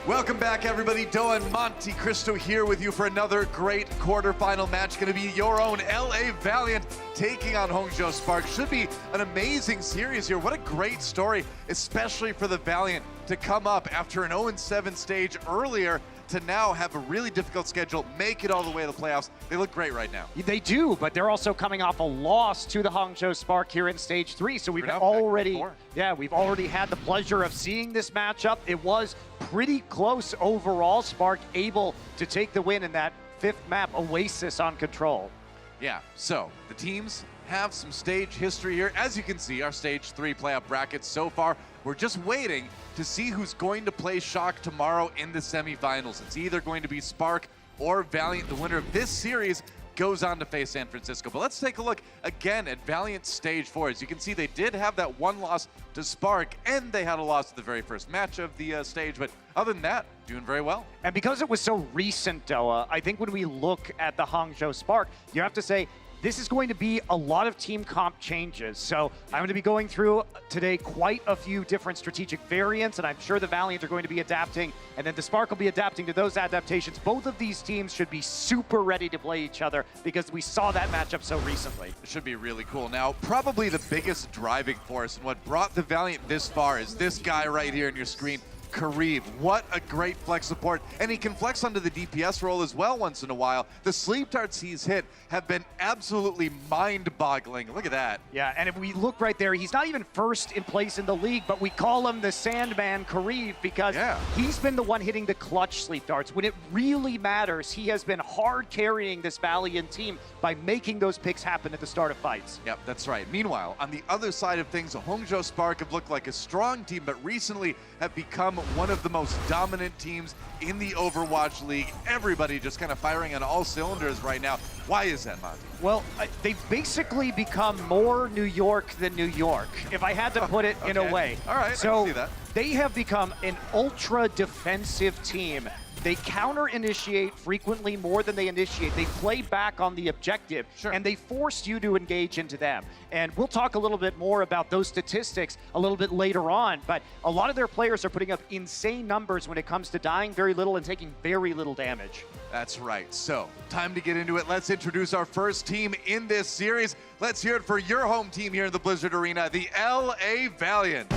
Welcome back, everybody. Doa and Monte Cristo here with you for another great quarterfinal match. Going to be your own LA Valiant taking on Hangzhou Spark. Should be an amazing series here. What a great story, especially for the Valiant to come up after an 0-7 stage earlier to now have a really difficult schedule, make it all the way to the playoffs. They look great right now. They do, but they're also coming off a loss to the Hangzhou Spark here in stage 3. So we've already had the pleasure of seeing this matchup. It was pretty close overall. Spark able to take the win in that 5th map, Oasis on control. Yeah, so the teams have some stage history here. As you can see, our stage 3 playoff brackets so far, we're just waiting to see who's going to play Shock tomorrow in the semifinals. It's either going to be Spark or Valiant. The winner of this series goes on to face San Francisco. But let's take a look again at Valiant stage 4. As you can see, they did have that one loss to Spark, and they had a loss to the very first match of the stage. But other than that, doing very well. And because it was so recent, Doa, I think when we look at the Hangzhou Spark, you have to say, this is going to be a lot of team comp changes. So I'm going to be going through today quite a few different strategic variants, and I'm sure the Valiant are going to be adapting, and then the Spark will be adapting to those adaptations. Both of these teams should be super ready to play each other because we saw that matchup so recently. It should be really cool. Now, probably the biggest driving force and what brought the Valiant this far is this guy right here on your screen, Kareev. What a great flex support, and he can flex onto the DPS role as well once in a while. The sleep darts he's hit have been absolutely mind-boggling. Look at that. Yeah, and if we look right there, he's not even first in place in the league, but we call him the Sandman Kareev because he's been the one hitting the clutch sleep darts. When it really matters, he has been hard carrying this Valiant team by making those picks happen at the start of fights. Yep, that's right. Meanwhile, on the other side of things, the Hangzhou Spark have looked like a strong team, but recently have become one of the most dominant teams in the Overwatch League. Everybody just kind of firing on all cylinders right now. Why is that, Monty? Well, they've basically become more New York than New York, if I had to put it in a way. All right, so I can see that. They have become an ultra defensive team. They counter-initiate frequently more than they initiate. They play back on the objective, and they force you to engage into them. And we'll talk a little bit more about those statistics a little bit later on, but a lot of their players are putting up insane numbers when it comes to dying very little and taking very little damage. That's right. So, time to get into it. Let's introduce our first team in this series. Let's hear it for your home team here in the Blizzard Arena, the LA Valiant.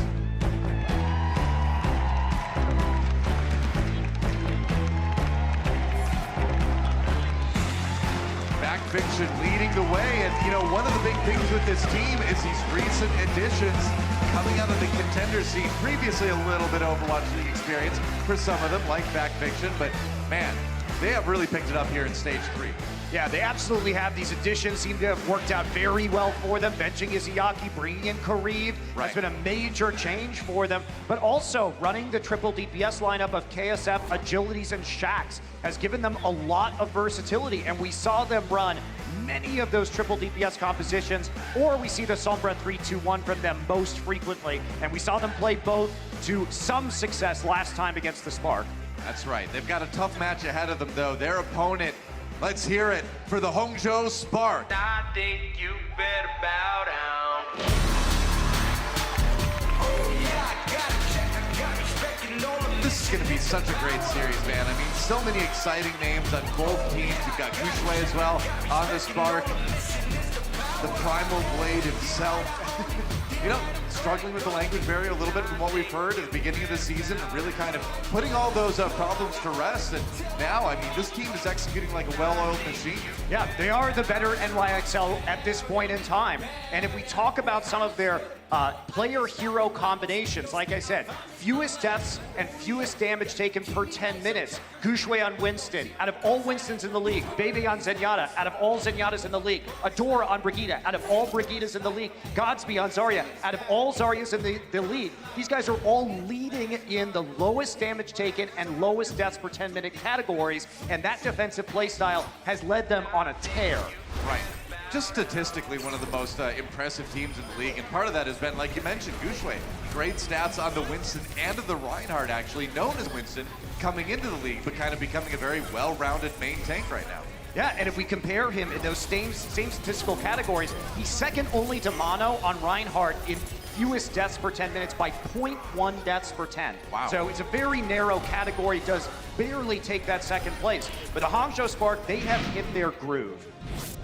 Fiction leading the way, and you know, one of the big things with this team is these recent additions coming out of the contender scene. Previously a little bit of Overwatch League experience for some of them, like Fiction, but man, they have really picked it up here in stage 3. Yeah, they absolutely have. These additions seem to have worked out very well for them. Benching Izayaki, bringing in Kareev has been a major change for them. But also running the triple DPS lineup of KSF, Agilities, and Shax has given them a lot of versatility. And we saw them run many of those triple DPS compositions, or we see the Sombra 3-2-1 from them most frequently. And we saw them play both to some success last time against the Spark. That's right. They've got a tough match ahead of them, though. Their opponent, let's hear it for the Hangzhou Spark. I think you better bow down. This is going to be such a great series, man. I mean, so many exciting names on both teams. You've got Gushway as well on the Spark. The Primal Blade himself. You know, struggling with the language barrier a little bit from what we've heard at the beginning of the season, and really kind of putting all those problems to rest. And now, I mean, this team is executing like a well-oiled machine. Yeah, they are the better NYXL at this point in time. And if we talk about some of their player-hero combinations, like I said, fewest deaths and fewest damage taken per 10 minutes. Gushway on Winston, out of all Winstons in the league. Bebe on Zenyatta, out of all Zenyatas in the league. Adora on Brigitte, out of all Brigittes in the league. Godsby on Zarya, out of all Zaryas in the league. These guys are all leading in the lowest damage taken and lowest deaths per 10-minute categories, and that defensive playstyle has led them on a tear. Right. Just statistically, one of the most impressive teams in the league, and part of that has been, like you mentioned, Gushway. Great stats on the Winston and the Reinhardt, actually, known as Winston, coming into the league, but kind of becoming a very well-rounded main tank right now. Yeah, and if we compare him in those same statistical categories, he's second only to Mono on Reinhardt in fewest deaths per 10 minutes by 0.1 deaths per 10. Wow. So it's a very narrow category, does barely take that second place. But the Hangzhou Spark, they have hit their groove.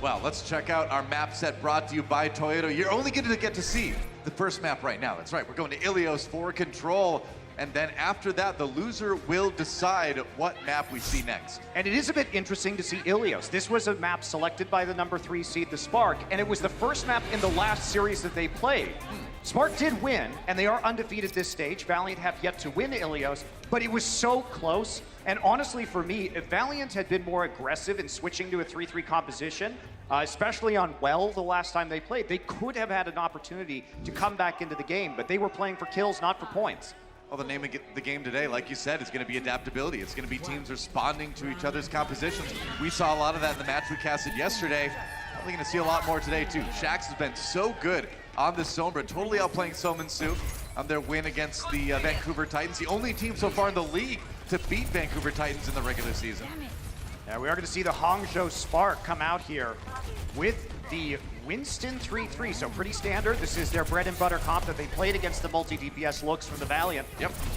Well, let's check out our map set brought to you by Toyota. You're only going to get to see the first map right now. That's right, we're going to Ilios for control. And then after that, the loser will decide what map we see next. And it is a bit interesting to see Ilios. This was a map selected by the number 3 seed, the Spark, and it was the first map in the last series that they played. Spark did win, and they are undefeated this stage. Valiant have yet to win Ilios, but it was so close. And honestly, for me, if Valiant had been more aggressive in switching to a 3-3 composition, especially on Well the last time they played, they could have had an opportunity to come back into the game, but they were playing for kills, not for points. Well, the name of the game today, like you said, is going to be adaptability. It's going to be teams responding to each other's compositions. We saw a lot of that in the match we casted yesterday. Probably going to see a lot more today, too. Shax has been so good on this Sombra, totally outplaying Sominsu on their win against the Vancouver Titans, the only team so far in the league to beat Vancouver Titans in the regular season. Yeah, we are going to see the Hangzhou Spark come out here with the Winston 3-3, so pretty standard. This is their bread and butter comp that they played against the multi-DPS looks from the Valiant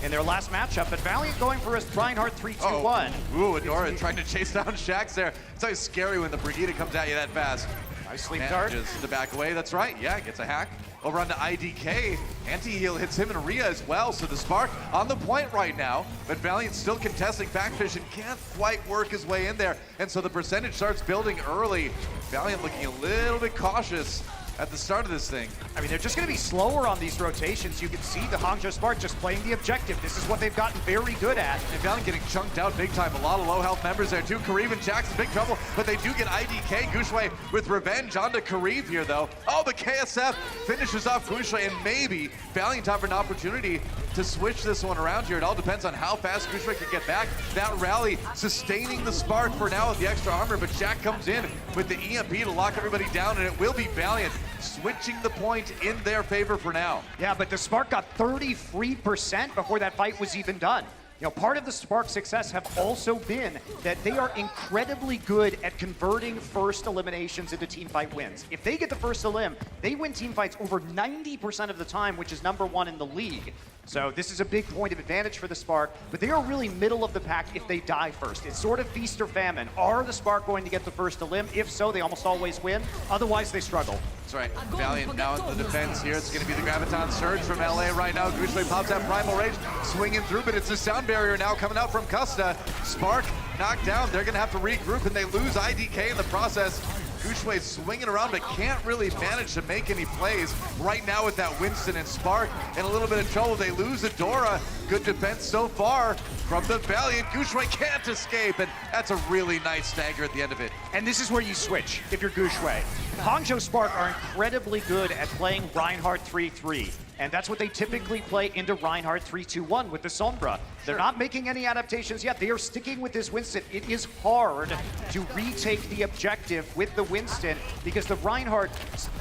in their last matchup. But Valiant going for a Reinhardt 3-2-1. Ooh, Adora trying to chase down Shax there. It's always scary when the Brigitte comes at you that fast. Nice sleep dart. Manages to back away, that's right. Yeah, gets a hack. Over onto IDK. Anti-heal hits him and Rhea as well, so the Spark on the point right now, but Valiant still contesting backfish and can't quite work his way in there, and so the percentage starts building early. Valiant looking a little bit cautious at the start of this thing. I mean, they're just going to be slower on these rotations. You can see the Hangzhou Spark just playing the objective. This is what they've gotten very good at. And Valiant getting chunked out big time. A lot of low health members there too. Kareev and Jack's in big trouble, but they do get IDK. Gushue with revenge onto Kareev here though. Oh, but KSF finishes off Gushue, and maybe Valiant have an opportunity to switch this one around here. It all depends on how fast Gushue can get back. That rally sustaining the Spark for now with the extra armor, but Jack comes in with the EMP to lock everybody down, and it will be Valiant switching the point in their favor for now. Yeah, but the Spark got 33% before that fight was even done. You know, part of the Spark's success have also been that they are incredibly good at converting first eliminations into teamfight wins. If they get the first elim, they win teamfights over 90% of the time, which is #1 in the league. So this is a big point of advantage for the Spark, but they are really middle of the pack if they die first. It's sort of feast or famine. Are the Spark going to get the first elim? If so, they almost always win. Otherwise, they struggle. That's right. Valiant now in the defense here. It's going to be the Graviton Surge from LA right now. Gushue pops that Primal Rage, swinging through, but it's the sound barrier now coming out from Custa. Spark knocked down. They're going to have to regroup, and they lose IDK in the process. Gushue swinging around, but can't really manage to make any plays right now with that Winston, and Spark in a little bit of trouble. They lose Adora. Good defense so far from the Valiant. Gushue can't escape, and that's a really nice stagger at the end of it. And this is where you switch if you're Gushue. Hangzhou Spark are incredibly good at playing Reinhardt 3-3. And that's what they typically play into Reinhardt 3-2-1 with the Sombra. They're not making any adaptations yet. They are sticking with this Winston. It is hard to retake the objective with the Winston because the Reinhardt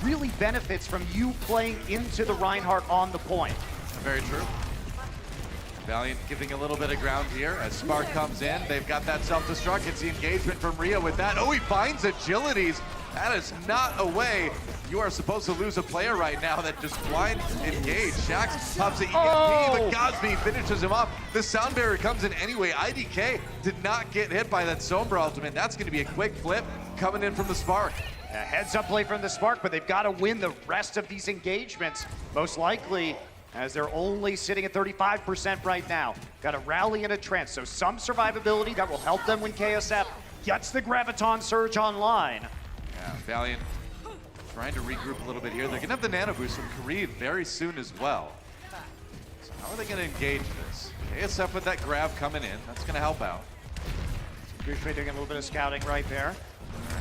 really benefits from you playing into the Reinhardt on the point. Very true. Valiant giving a little bit of ground here as Spark comes in. They've got that self-destruct. It's the engagement from Rhea with that. Oh, he finds agilities. That is not a way you are supposed to lose a player right now that just blind engage. Shax pops the EMP, but Gosby finishes him off. The sound barrier comes in anyway. IDK did not get hit by that Sombra ultimate. That's going to be a quick flip coming in from the Spark. A heads-up play from the Spark, but they've got to win the rest of these engagements, most likely, as they're only sitting at 35% right now. Got a rally and a trance, so some survivability that will help them when KSF gets the Graviton Surge online. Yeah, Valiant trying to regroup a little bit here. They're gonna have the nano boost from Kareev very soon as well. So how are they gonna engage this? KSF with that grab coming in, that's gonna help out. Gushue doing a little bit of scouting right there.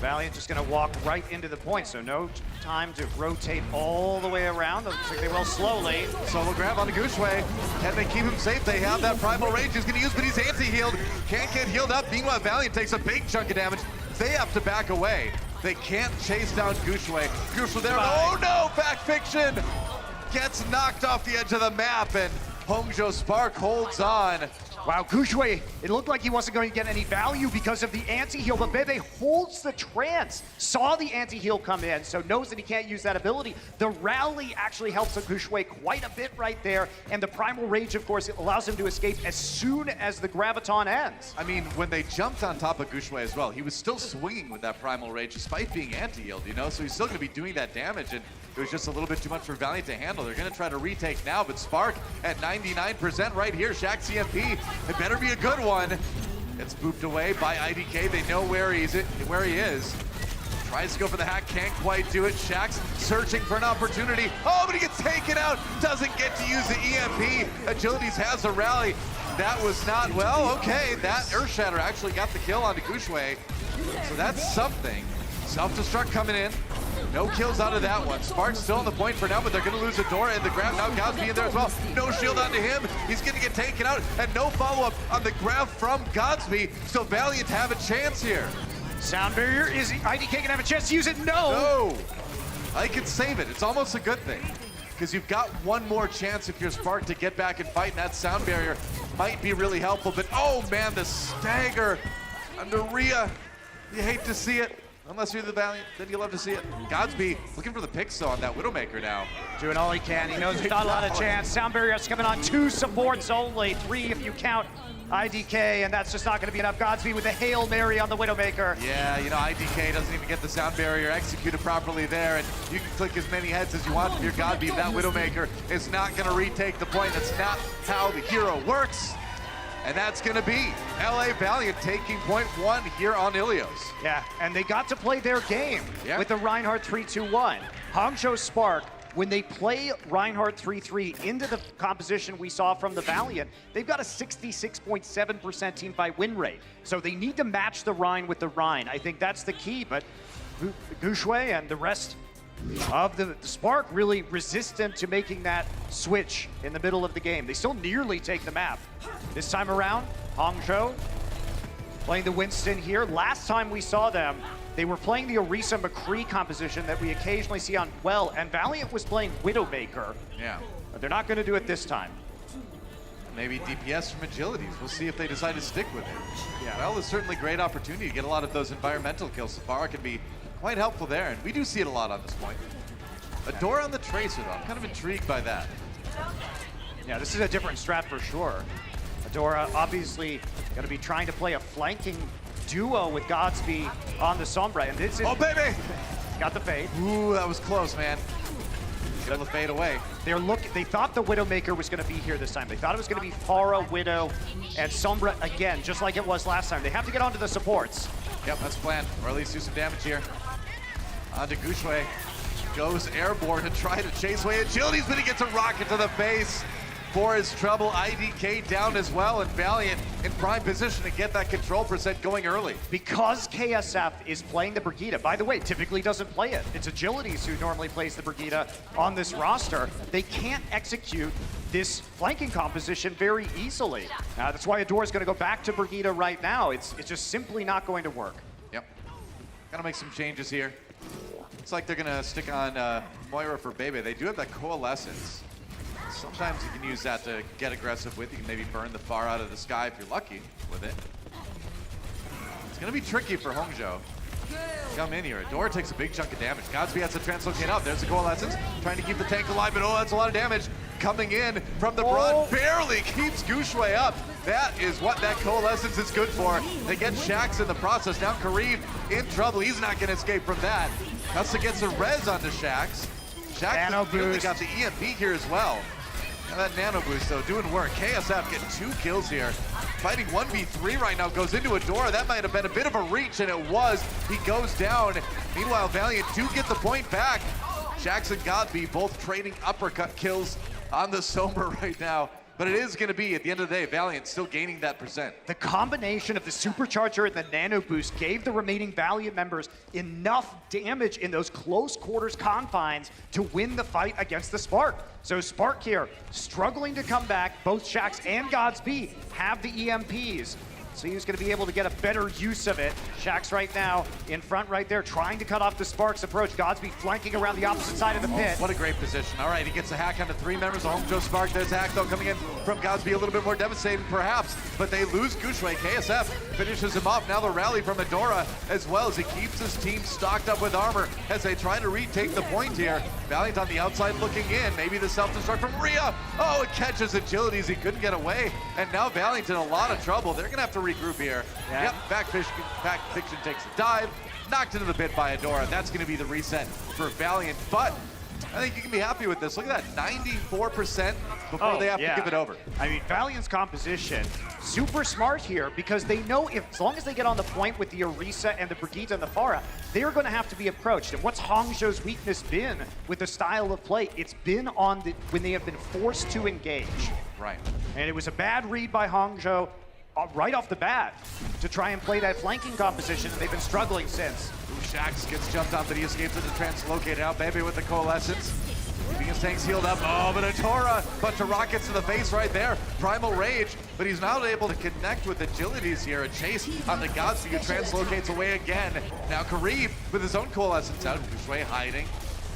Valiant just gonna walk right into the point, so no time to rotate all the way around. It looks like they will slowly. Solo grab onto Gushue. Can they keep him safe? They have that Primal Rage he's gonna use, but he's anti-healed. Can't get healed up. Meanwhile, Valiant takes a big chunk of damage. They have to back away. They can't chase down Gushue. Gushue there, oh no, back fiction! Gets knocked off the edge of the map, and Hangzhou Spark holds on. Wow, Gushui, it looked like he wasn't going to get any value because of the anti-heal, but Bebe holds the trance, saw the anti-heal come in, so knows that he can't use that ability. The rally actually helps Gushui quite a bit right there, and the Primal Rage, of course, it allows him to escape as soon as the Graviton ends. I mean, when they jumped on top of Gushui as well, he was still swinging with that Primal Rage despite being anti-healed, you know? So he's still going to be doing that damage, and it was just a little bit too much for Valiant to handle. They're going to try to retake now, but Spark at 99% right here. Shaxx EMP, it better be a good one. It's booped away by IDK. They know where he is. Tries to go for the hack, can't quite do it. Shaxx searching for an opportunity. Oh, but he gets taken out. Doesn't get to use the EMP. Agilities has a rally. That was not, well, okay. That Earthshatter actually got the kill onto Gushui. So that's something. Self-destruct coming in. No kills out of that one. Spark's still on the point for now, but they're going to lose a door and the grab. Now Godsby in there as well. No shield onto him. He's going to get taken out, and no follow-up on the grab from Godsby. So Valiant have a chance here. Sound barrier, is IDK going to have a chance to use it? No! No! I can save it. It's almost a good thing, because you've got one more chance if you're Spark to get back and fight, and that sound barrier might be really helpful. But oh man, the stagger under Rhea. You hate to see it. Unless you're the Valiant, then you love to see it. Godsby looking for the picks on that Widowmaker now. Doing all he can. He knows there's not a lot of chance. Sound barrier's coming on 2 supports only. 3 if you count IDK, and that's just not going to be enough. Godsby with a Hail Mary on the Widowmaker. Yeah, you know, IDK doesn't even get the sound barrier executed properly there, and you can click as many heads as you want from your Godsby. That Widowmaker is not going to retake the point. That's not how the hero works. And that's going to be LA Valiant taking point 1 here on Ilios. Yeah, and they got to play their game with the Reinhardt 3-2-1. Hangzhou Spark, when they play Reinhardt 3-3 into the composition we saw from the Valiant, they've got a 66.7% team fight win rate. So they need to match the Rein with the Rein. I think that's the key, but Gushui and the rest of the Spark really resistant to making that switch in the middle of the game. They still nearly take the map. This time around, Hangzhou playing the Winston here. Last time we saw them, they were playing the Orisa McCree composition that we occasionally see on Well, and Valiant was playing Widowmaker. Yeah. But they're not going to do it this time. Maybe DPS from Agilities. We'll see if they decide to stick with it. Yeah. Well, it's certainly a great opportunity to get a lot of those environmental kills. Safari can be quite helpful there, and we do see it a lot on this point. A door on the Tracer, though. I'm kind of intrigued by that. Yeah, this is a different strat for sure. Adora obviously going to be trying to play a flanking duo with Godsby on the Sombra, and this is... Oh, baby! Got the fade. Ooh, that was close, man. Able to fade away. They thought the Widowmaker was going to be here this time. They thought it was going to be Pharah, Widow, and Sombra again, just like it was last time. They have to get onto the supports. Yep, that's planned. Or at least do some damage here. Onto Gushui. Goes airborne to try to chase away Agilities, but he gets a rocket to the face for his trouble. IDK down as well, and Valiant in prime position to get that control percent going early. Because KSF is playing the Brigitte, by the way, typically doesn't play it. It's Agilities who normally plays the Brigitte on this roster. They can't execute this flanking composition very easily. That's why Adora's going to go back to Brigitte right now. It's just simply not going to work. Yep. Gotta make some changes here. Looks like they're gonna stick on Moira for Bebe. They do have that Coalescence. Sometimes you can use that to get aggressive with. You can maybe burn the far out of the sky if you're lucky with it. It's gonna be tricky for Hangzhou. Come in here. Adora takes a big chunk of damage. Godsby has to translocate up. There's the Coalescence. Trying to keep the tank alive, but oh, that's a lot of damage. Coming in from the Braun. Barely keeps Gushui up. That is what that Coalescence is good for. They get Shaxx in the process. Now Kareem in trouble. He's not going to escape from that. Hustle gets a res onto Shaxx. Shaxx really got the EMP here as well. Now that nano boost, though, doing work. KSF getting 2 kills here. Fighting 1v3 right now, goes into Adora. That might have been a bit of a reach, and it was. He goes down. Meanwhile, Valiant do get the point back. Shaxx and Godsby both trading uppercut kills on the Sombra right now. But it is going to be, at the end of the day, Valiant still gaining that percent. The combination of the Supercharger and the Nano Boost gave the remaining Valiant members enough damage in those close quarters confines to win the fight against the Spark. So Spark here, struggling to come back. Both Shaxx and Godsby have the EMPs. see who's going to be able to get a better use of it. Shaxx right now in front right there, trying to cut off the Sparks approach. Godsby flanking around the opposite side of the pit. What a great position. All right, he gets a hack onto 3 members of Hangzhou Spark. There's a hack, though, coming in from Godsby, a little bit more devastating, perhaps, but they lose Gushui. KSF finishes him off. Now the rally from Adora, as well as he keeps his team stocked up with armor as they try to retake the point here. Valiant on the outside looking in. Maybe the self-destruct from Rhea. Oh, it catches Agilities. He couldn't get away. And now Valiant in a lot of trouble. They're going to have to regroup here. Yeah. Yep, Backfiction takes a dive. Knocked into the pit by Adora. That's going to be the reset for Valiant. But I think you can be happy with this. Look at that, 94% before they have to give it over. I mean, Valiant's composition, super smart here because they know as long as they get on the point with the Orisa and the Brigitte and the Pharah, they're going to have to be approached. And what's Hangzhou's weakness been with the style of play? It's been on when they have been forced to engage. Right. And it was a bad read by Hangzhou right off the bat to try and play that flanking composition, and they've been struggling since. Shaxx gets jumped on, but he escapes into Translocated out, baby, with the Coalescence. Keeping his tanks healed up. Oh, but Adora, bunch of rockets to the face right there. Primal Rage, but he's now able to connect with Agilities here. A chase on the Godsby, who translocates away again. Now Karib with his own Coalescence out. Gushui hiding,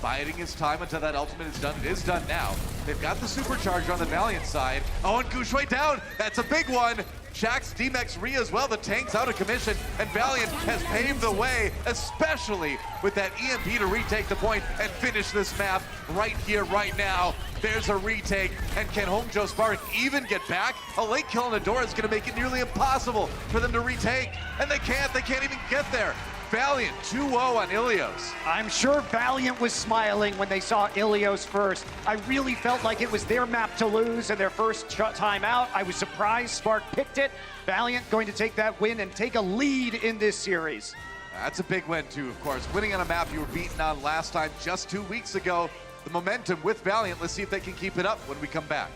biding his time until that ultimate is done. It is done now. They've got the supercharger on the Valiant side. Oh, and Gushui down. That's a big one. Shaxx, D-Mex, Rhea as well, the tank's out of commission, and Valiant has paved the way, especially with that EMP to retake the point and finish this map right here, right now. There's a retake, and can Hangzhou Spark even get back? A late kill on Adora is going to make it nearly impossible for them to retake, and they can't even get there. Valiant 2-0 on Ilios. I'm sure Valiant was smiling when they saw Ilios first. I really felt like it was their map to lose and their first time out. I was surprised Spark picked it. Valiant going to take that win and take a lead in this series. That's a big win too, of course. Winning on a map you were beaten on last time just 2 weeks ago. The momentum with Valiant, let's see if they can keep it up when we come back.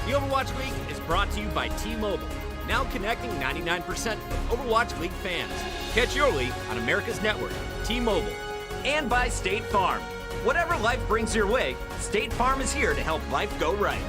The Overwatch League is brought to you by T-Mobile, now connecting 99% of Overwatch League fans. Catch your league on America's network, T-Mobile. And by State Farm. Whatever life brings your way, State Farm is here to help life go right.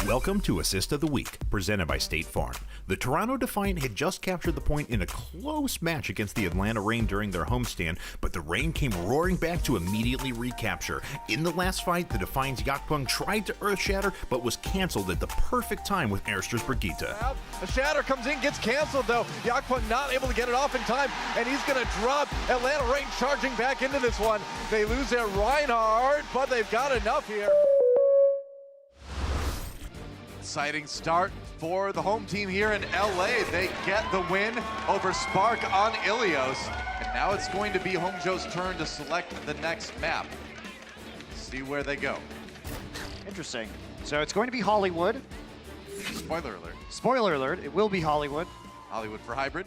Welcome to Assist of the Week, presented by State Farm. The Toronto Defiant had just captured the point in a close match against the Atlanta Reign during their homestand, but the Reign came roaring back to immediately recapture. In the last fight, the Defiant's Yakpung tried to Earth Shatter, but was cancelled at the perfect time with Airster's Brigitte. A Shatter comes in, gets canceled though. Yakpung not able to get it off in time, and he's gonna drop. Atlanta Reign charging back into this one. They lose their Reinhardt, but they've got enough here. Exciting start for the home team here in LA. They get the win over Spark on Ilios. And now it's going to be Hangzhou's turn to select the next map. See where they go. Interesting. So it's going to be Hollywood. Spoiler alert. Spoiler alert, it will be Hollywood. Hollywood for hybrid.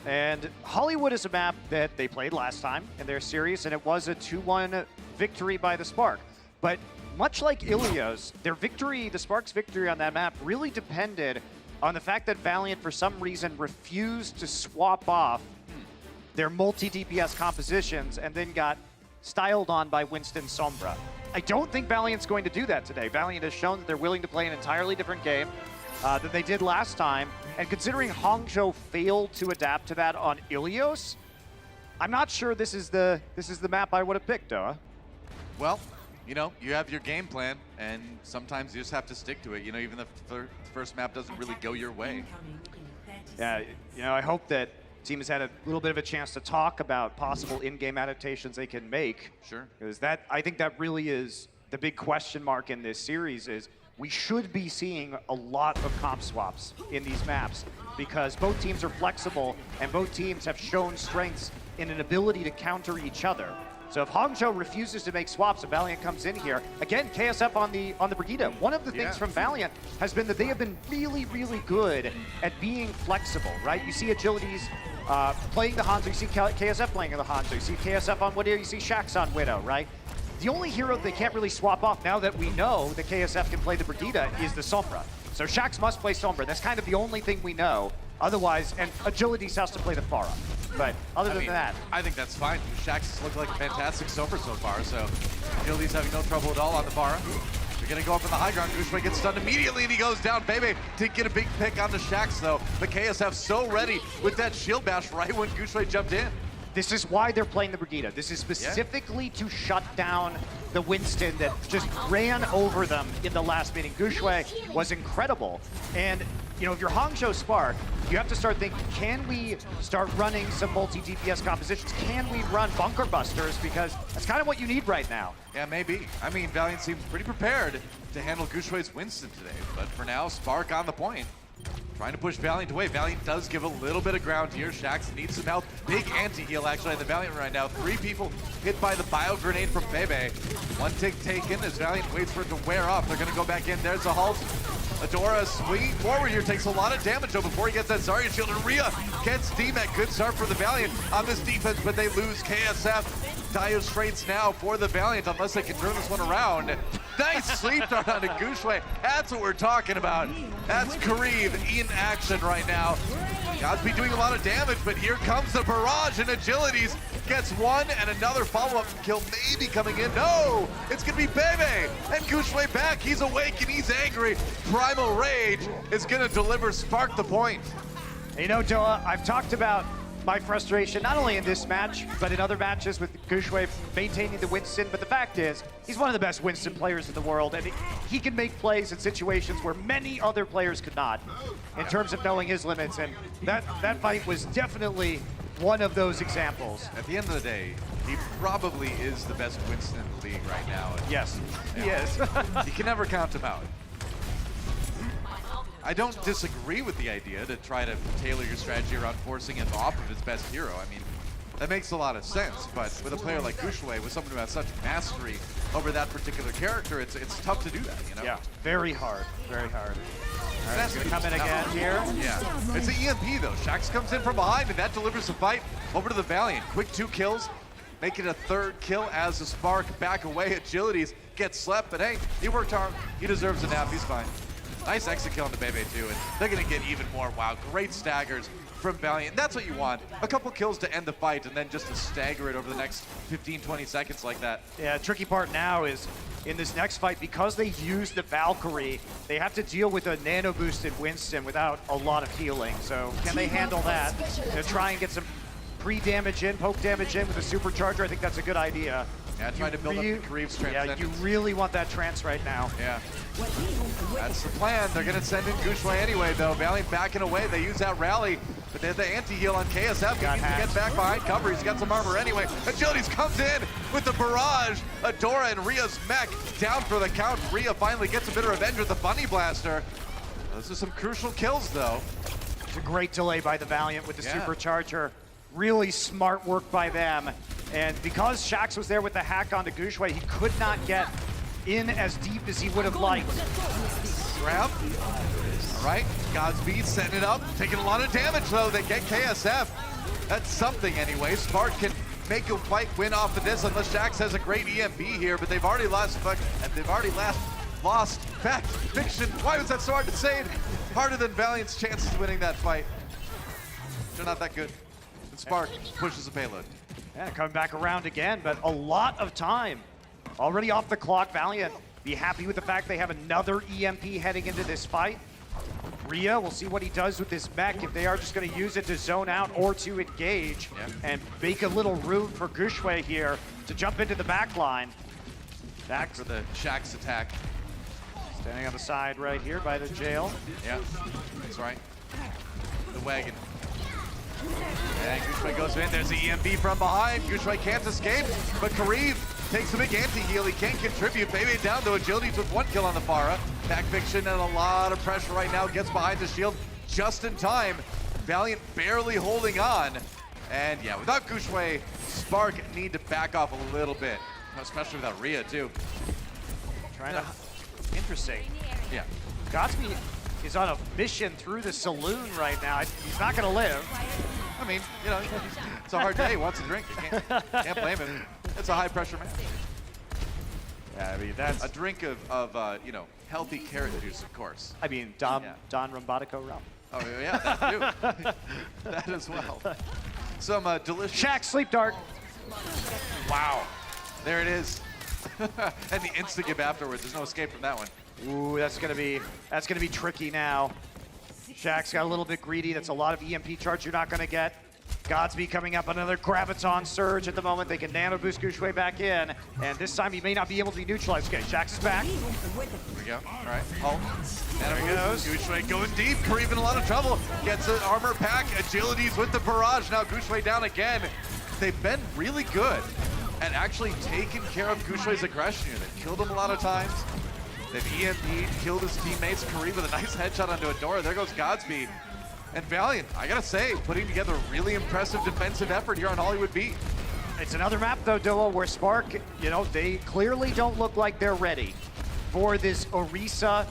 And Hollywood is a map that they played last time in their series, and it was a 2-1 victory by the Spark. But much like Ilios, their victory, the Sparks' victory on that map, really depended on the fact that Valiant, for some reason, refused to swap off their multi-DPS compositions and then got styled on by Winston Sombra. I don't think Valiant's going to do that today. Valiant has shown that they're willing to play an entirely different game than they did last time. And considering Hangzhou failed to adapt to that on Ilios, I'm not sure this is the map I would have picked, Doa. Well, you know, you have your game plan, and sometimes you just have to stick to it. You know, even if the first map doesn't really go your way. Yeah, you know, I hope that team has had a little bit of a chance to talk about possible in-game adaptations they can make. Sure. Because that, I think that really is the big question mark in this series is we should be seeing a lot of comp swaps in these maps because both teams are flexible and both teams have shown strengths in an ability to counter each other. So if Hangzhou refuses to make swaps and Valiant comes in here, again, KSF on the Brigida. One of the things from Valiant has been that they have been really, really good at being flexible, right? You see Agilities playing the Hanzo, you see KSF playing the Hanzo, you see KSF on Widow, you see Shax on Widow, right? The only hero they can't really swap off now that we know that KSF can play the Brigida is the Sombra. So Shax must play Sombra. That's kind of the only thing we know. Otherwise, and Agilities has to play the Pharah. But other than that, I think that's fine. Shax has looked like a fantastic Sombra so far, so Agility's having no trouble at all on the Pharah. They're gonna go up in the high ground. Gushue gets stunned immediately and he goes down. Bebe did get a big pick on the Shax though. The KSF so ready with that shield bash right when Gushue jumped in. this is why they're playing the Brigida. This is specifically to shut down the Winston that just ran over them in the last meeting. Gushue was incredible. And, you know, if you're Hangzhou Spark, you have to start thinking, can we start running some multi-DPS compositions? Can we run Bunker Busters? Because that's kind of what you need right now. Yeah, maybe. I mean, Valiant seems pretty prepared to handle Gushue's Winston today. But for now, Spark on the point. Trying to push Valiant away. Valiant does give a little bit of ground here. Shax needs some help. Big anti-heal actually on the Valiant right now. 3 people hit by the bio grenade from Bebe. 1 tick taken as Valiant waits for it to wear off. They're gonna go back in. There's a halt. Adora swinging forward here, takes a lot of damage though before he gets that Zarya shield. And Rhea gets DMAC. Good start for the Valiant on this defense, but they lose KSF. Dire Straits now for the Valiant, unless they can turn this one around. Nice sleep dart onto Gushue. That's what we're talking about. That's Kareev in action right now. Godspeed doing a lot of damage, but here comes the barrage, and Agilities gets one, and another follow-up kill maybe coming in. No, it's gonna be Bebe, and Gushue back. He's awake and he's angry. Primal Rage is gonna deliver Spark the point. You know, Doa, I've talked about my frustration, not only in this match, but in other matches with Gushue maintaining the Winston. But the fact is, he's one of the best Winston players in the world, and he can make plays in situations where many other players could not, in terms of knowing his limits. And that fight was definitely one of those examples. At the end of the day, he probably is the best Winston in the league right now. Yes, he is. You can never count him out. I don't disagree with the idea to try to tailor your strategy around forcing him off of his best hero. I mean, that makes a lot of sense, but with a player like Gushue, with someone who has such mastery over that particular character, it's tough to do that, you know? Yeah, very hard, very hard. All right, he's gonna come in again here. Yeah, it's an EMP though. Shax comes in from behind, and that delivers the fight over to the Valiant. Quick 2 kills, making a 3rd kill as the Spark back away. Agilities gets slept, but hey, he worked hard. He deserves a nap, he's fine. Nice exit kill on the Bebe too, and they're gonna get even more. Wow, great staggers from Valiant. That's what you want. A couple kills to end the fight, and then just to stagger it over the next 15, 20 seconds like that. Yeah, tricky part now is in this next fight, because they used the Valkyrie, they have to deal with a nano boosted Winston without a lot of healing. So can they handle that? To try and get some pre-damage in, poke damage in with a supercharger, I think that's a good idea. Yeah, trying to build up the Kareev's transcendence. Yeah, you really want that trance right now. Yeah. That's the plan. They're gonna send in Gushue anyway, though. Valiant backing away. They use that rally, but they had the anti-heal on KSF. He needs to get back behind cover. He's got some armor anyway. Agilities comes in with the barrage. Adora and Rhea's mech down for the count. Rhea finally gets a bit of revenge with the Bunny Blaster. Those are some crucial kills, though. It's a great delay by the Valiant with the supercharger. Really smart work by them. And because Shax was there with the hack onto Gushue, he could not get in as deep as he would have liked. Grab. All right, Godspeed setting it up. Taking a lot of damage, though. They get KSF. That's something anyway. Spark can make a fight win off of this unless Jax has a great EMP here, but they've already lost Fact Fiction. Why was that so hard to say? Harder than Valiant's chances of winning that fight. They're not that good. And Spark pushes the payload. Yeah, coming back around again, but a lot of time. Already off the clock, Valiant be happy with the fact they have another EMP heading into this fight. Rhea, we'll see what he does with this mech, if they are just going to use it to zone out or to engage and make a little room for Gushue here to jump into the back line. Back for the Shaxx attack. Standing on the side right here by the jail. Yeah, that's right. The wagon. And Gushue goes in. There's the EMP from behind. Gushue can't escape, but Kariv takes a big anti-heal. He can't contribute. Baby down to agilities with 1 kill on the Pharah. Back Fiction and a lot of pressure right now. Gets behind the shield just in time. Valiant barely holding on. And yeah, without Gushue, Spark need to back off a little bit. Especially without Rhea too. Trying to... Interesting. Yeah. Godsby is on a mission through the saloon right now. He's not going to live. I mean, you know, it's a hard day. He wants a drink. You can't blame him. It's a high-pressure match. Yeah, I mean, that's... A drink of you know, healthy carrot juice, of course. I mean, Don Rombatico rum. Oh, yeah, that too. That as well. Some delicious... Shaxx, sleep dart. Wow. There it is. And the insta-gib afterwards. There's no escape from that one. Ooh, that's gonna be tricky now. Shaxx got a little bit greedy. That's a lot of EMP charge you're not gonna get. Godsby coming up, another Graviton surge at the moment. They can nano boost Gushue back in, and this time he may not be able to be neutralized. Okay, Shaxx is back. Here we go. All right, Hulk. There he goes. Gushue going deep. Kariv in a lot of trouble. Gets an armor pack. Agilities with the barrage. Now Gushue down again. They've been really good at actually taking care of Gushue's aggression here. They've killed him a lot of times. They've EMP'd, killed his teammates. Kariv with a nice headshot onto Adora. There goes Godsby. And Valiant, I gotta say, putting together a really impressive defensive effort here on Hollywood B. It's another map though, Doa, where Spark, you know, they clearly don't look like they're ready for this Orisa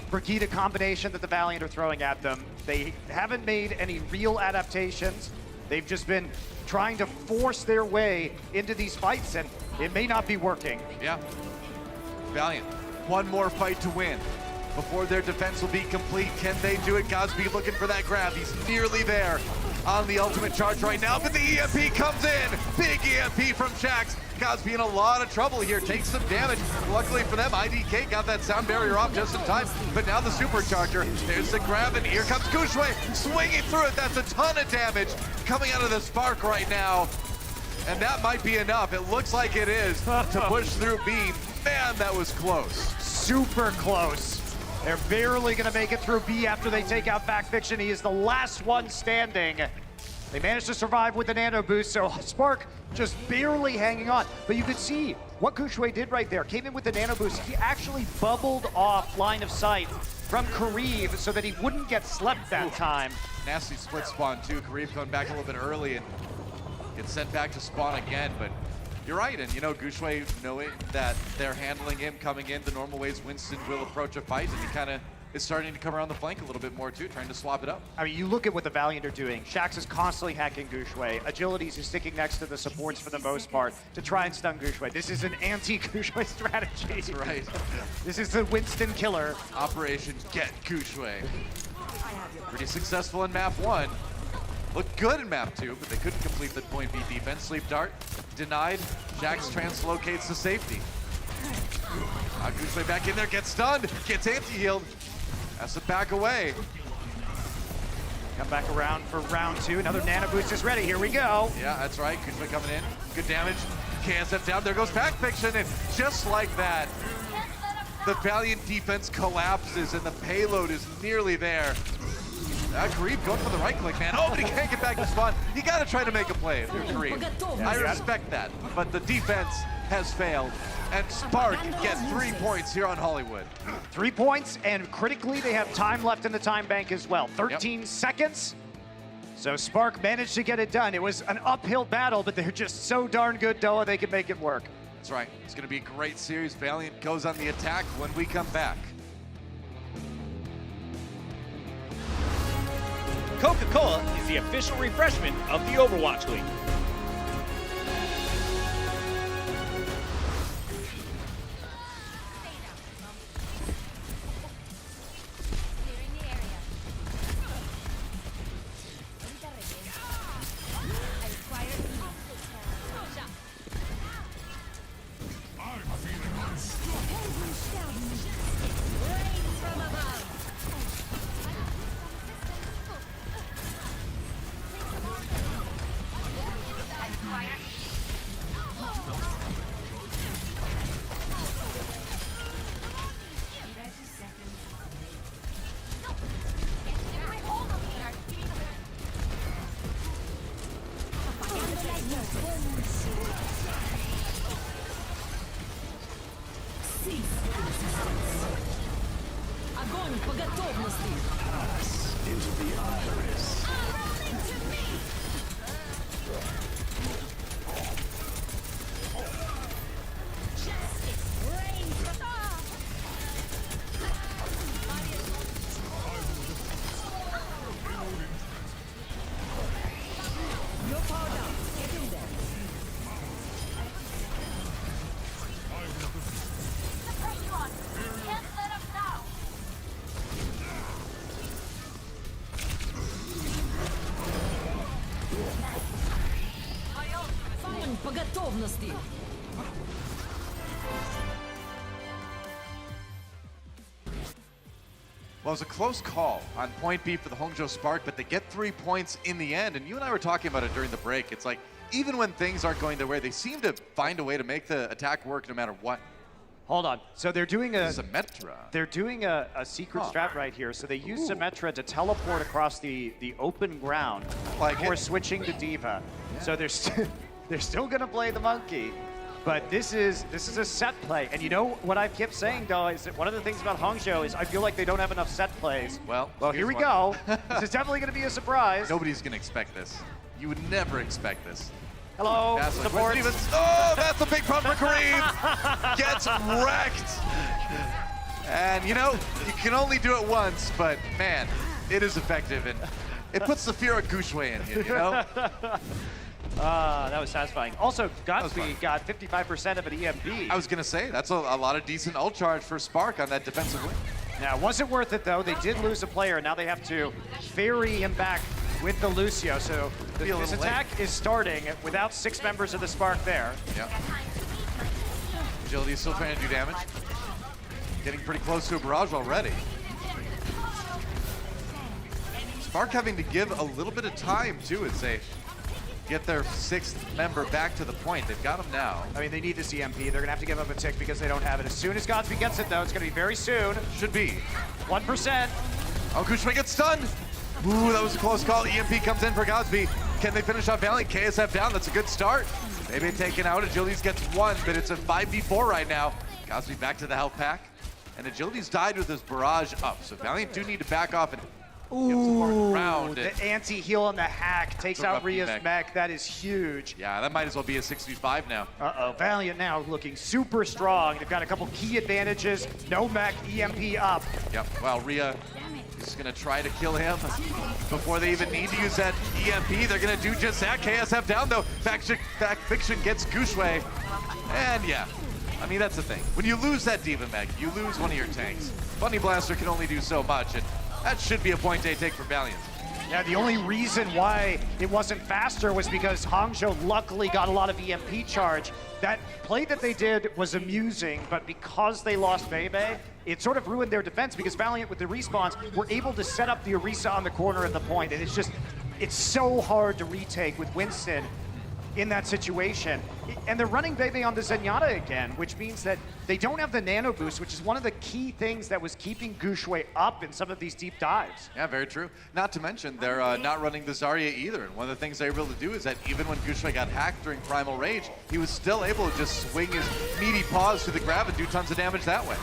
Brigida combination that the Valiant are throwing at them. They haven't made any real adaptations. They've just been trying to force their way into these fights, and it may not be working. Yeah. Valiant, one more fight to win before their defense will be complete. Can they do it? Godsby looking for that grab. He's nearly there on the ultimate charge right now, but the EMP comes in. Big EMP from Shaxx. Godsby in a lot of trouble here, takes some damage. Luckily for them, IDK got that sound barrier off just in time, but now the supercharger. There's the grab, and here comes Gushue swinging through it. That's a ton of damage coming out of the Spark right now, and that might be enough. It looks like it is to push through B. Man, that was close. Super close. They're barely gonna make it through B after they take out Fact Fiction. He is the last one standing. They managed to survive with the nano boost, so Spark just barely hanging on. But you could see what Gushue did right there. Came in with the nano boost. He actually bubbled off line of sight from Kariv so that he wouldn't get slept that time. Nasty split spawn too. Kariv coming back a little bit early and gets sent back to spawn again, but you're right, and you know, Gushue knowing that they're handling him coming in the normal ways Winston will approach a fight, and he kind of is starting to come around the flank a little bit more too, trying to swap it up. I mean, you look at what the Valiant are doing. Shaxx is constantly hacking Gushue. Agilities is sticking next to the supports for the most part to try and stun Gushue. This is an anti-Gushue strategy. That's right. This is the Winston killer. Operation Get Gushue. Pretty successful in map 1. Looked good in map 2, but they couldn't complete the point B defense. Sleep dart denied. Shaxx translocates to safety. Gushue back in there, gets stunned, gets anti-healed. Has to back away. Come back around for round 2. Another nano boost is ready. Here we go. Yeah, that's right. Gushue coming in. Good damage. KSF down. There goes Fact Fiction, and just like that, the Valiant defense collapses, and the payload is nearly there. Kariv going for the right click, man. Oh, but he can't get back to spawn. You got to try to make a play if you're Kariv. I respect that, but the defense has failed. And Spark get 3 points here on Hollywood. 3 points, and critically, they have time left in the time bank as well. 13 seconds. So Spark managed to get it done. It was an uphill battle, but they're just so darn good, Doa, they can make it work. That's right. It's going to be a great series. Valiant goes on the attack when we come back. Coca-Cola is the official refreshment of the Overwatch League. Огонь по готовности. You're powered up. Get in there. Огонь по готовности. Well, it was a close call on point B for the Hangzhou Spark, but they get 3 points in the end. And you and I were talking about it during the break. It's like, even when things aren't going their way, they seem to find a way to make the attack work no matter what. Hold on. So they're doing a Symmetra. They're doing a secret strat right here. So they use Symmetra to teleport across the open ground before switching to Diva. Yeah. So they're still gonna play the monkey. But this is a set play. And you know what I kept saying though is that one of the things about Hangzhou is I feel like they don't have enough set plays. Well, here we go. This is definitely gonna be a surprise. Nobody's gonna expect this. You would never expect this. Hello, support. Oh, that's a big problem for Kareem. Gets wrecked. And you know, you can only do it once, but man, it is effective. And it puts the fear of Gushue in you, you know? That was satisfying. Also, Godspeed got 55% of an EMP. I was gonna say, that's a lot of decent ult charge for Spark on that defensive win. Now, it wasn't worth it though. They did lose a player. Now they have to ferry him back with the Lucio. So this attack is starting without 6 members of the Spark there. Yep. Agility is still trying to do damage. Getting pretty close to a barrage already. Spark having to give a little bit of time too as they get their 6th member back to the point. They've got him now. I mean, they need this EMP. They're gonna have to give up a tick because they don't have it. As soon as Godspeed gets it though, it's gonna be very soon. Should be. 1%. Oh, Gushue gets stunned. Ooh, that was a close call. EMP comes in for Godspeed. Can they finish off Valiant? KSF down, that's a good start. Maybe taken out, Agilities gets 1, but it's a 5v4 right now. Godspeed back to the health pack. And Agilities died with his barrage up. So Valiant do need to back off and get some more ground. The anti-heal on the hack takes out Rhea's mech. That is huge. Yeah, that might as well be a 6v5 now. Uh-oh, Valiant now looking super strong. They've got a couple key advantages. No mech, EMP up. Yep, well, Rhea is gonna try to kill him before they even need to use that EMP. They're gonna do just that. KSF down though. Fact Fiction gets Gushue. And yeah, I mean, that's the thing. When you lose that Diva mech, you lose one of your tanks. Bunny Blaster can only do so much, and that should be a point A take for Valiant. Yeah, the only reason why it wasn't faster was because Hangzhou luckily got a lot of EMP charge. That play that they did was amusing, but because they lost Bebe, it sort of ruined their defense because Valiant with the respawns were able to set up the Orisa on the corner of the point, and it's so hard to retake with Winston in that situation. And they're running Bebe on the Zenyatta again, which means that they don't have the nano boost, which is one of the key things that was keeping Gushue up in some of these deep dives. Yeah, very true. Not to mention, they're not running the Zarya either. And one of the things they were able to do is that even when Gushue got hacked during Primal Rage, he was still able to just swing his meaty paws to the grab and do tons of damage that way.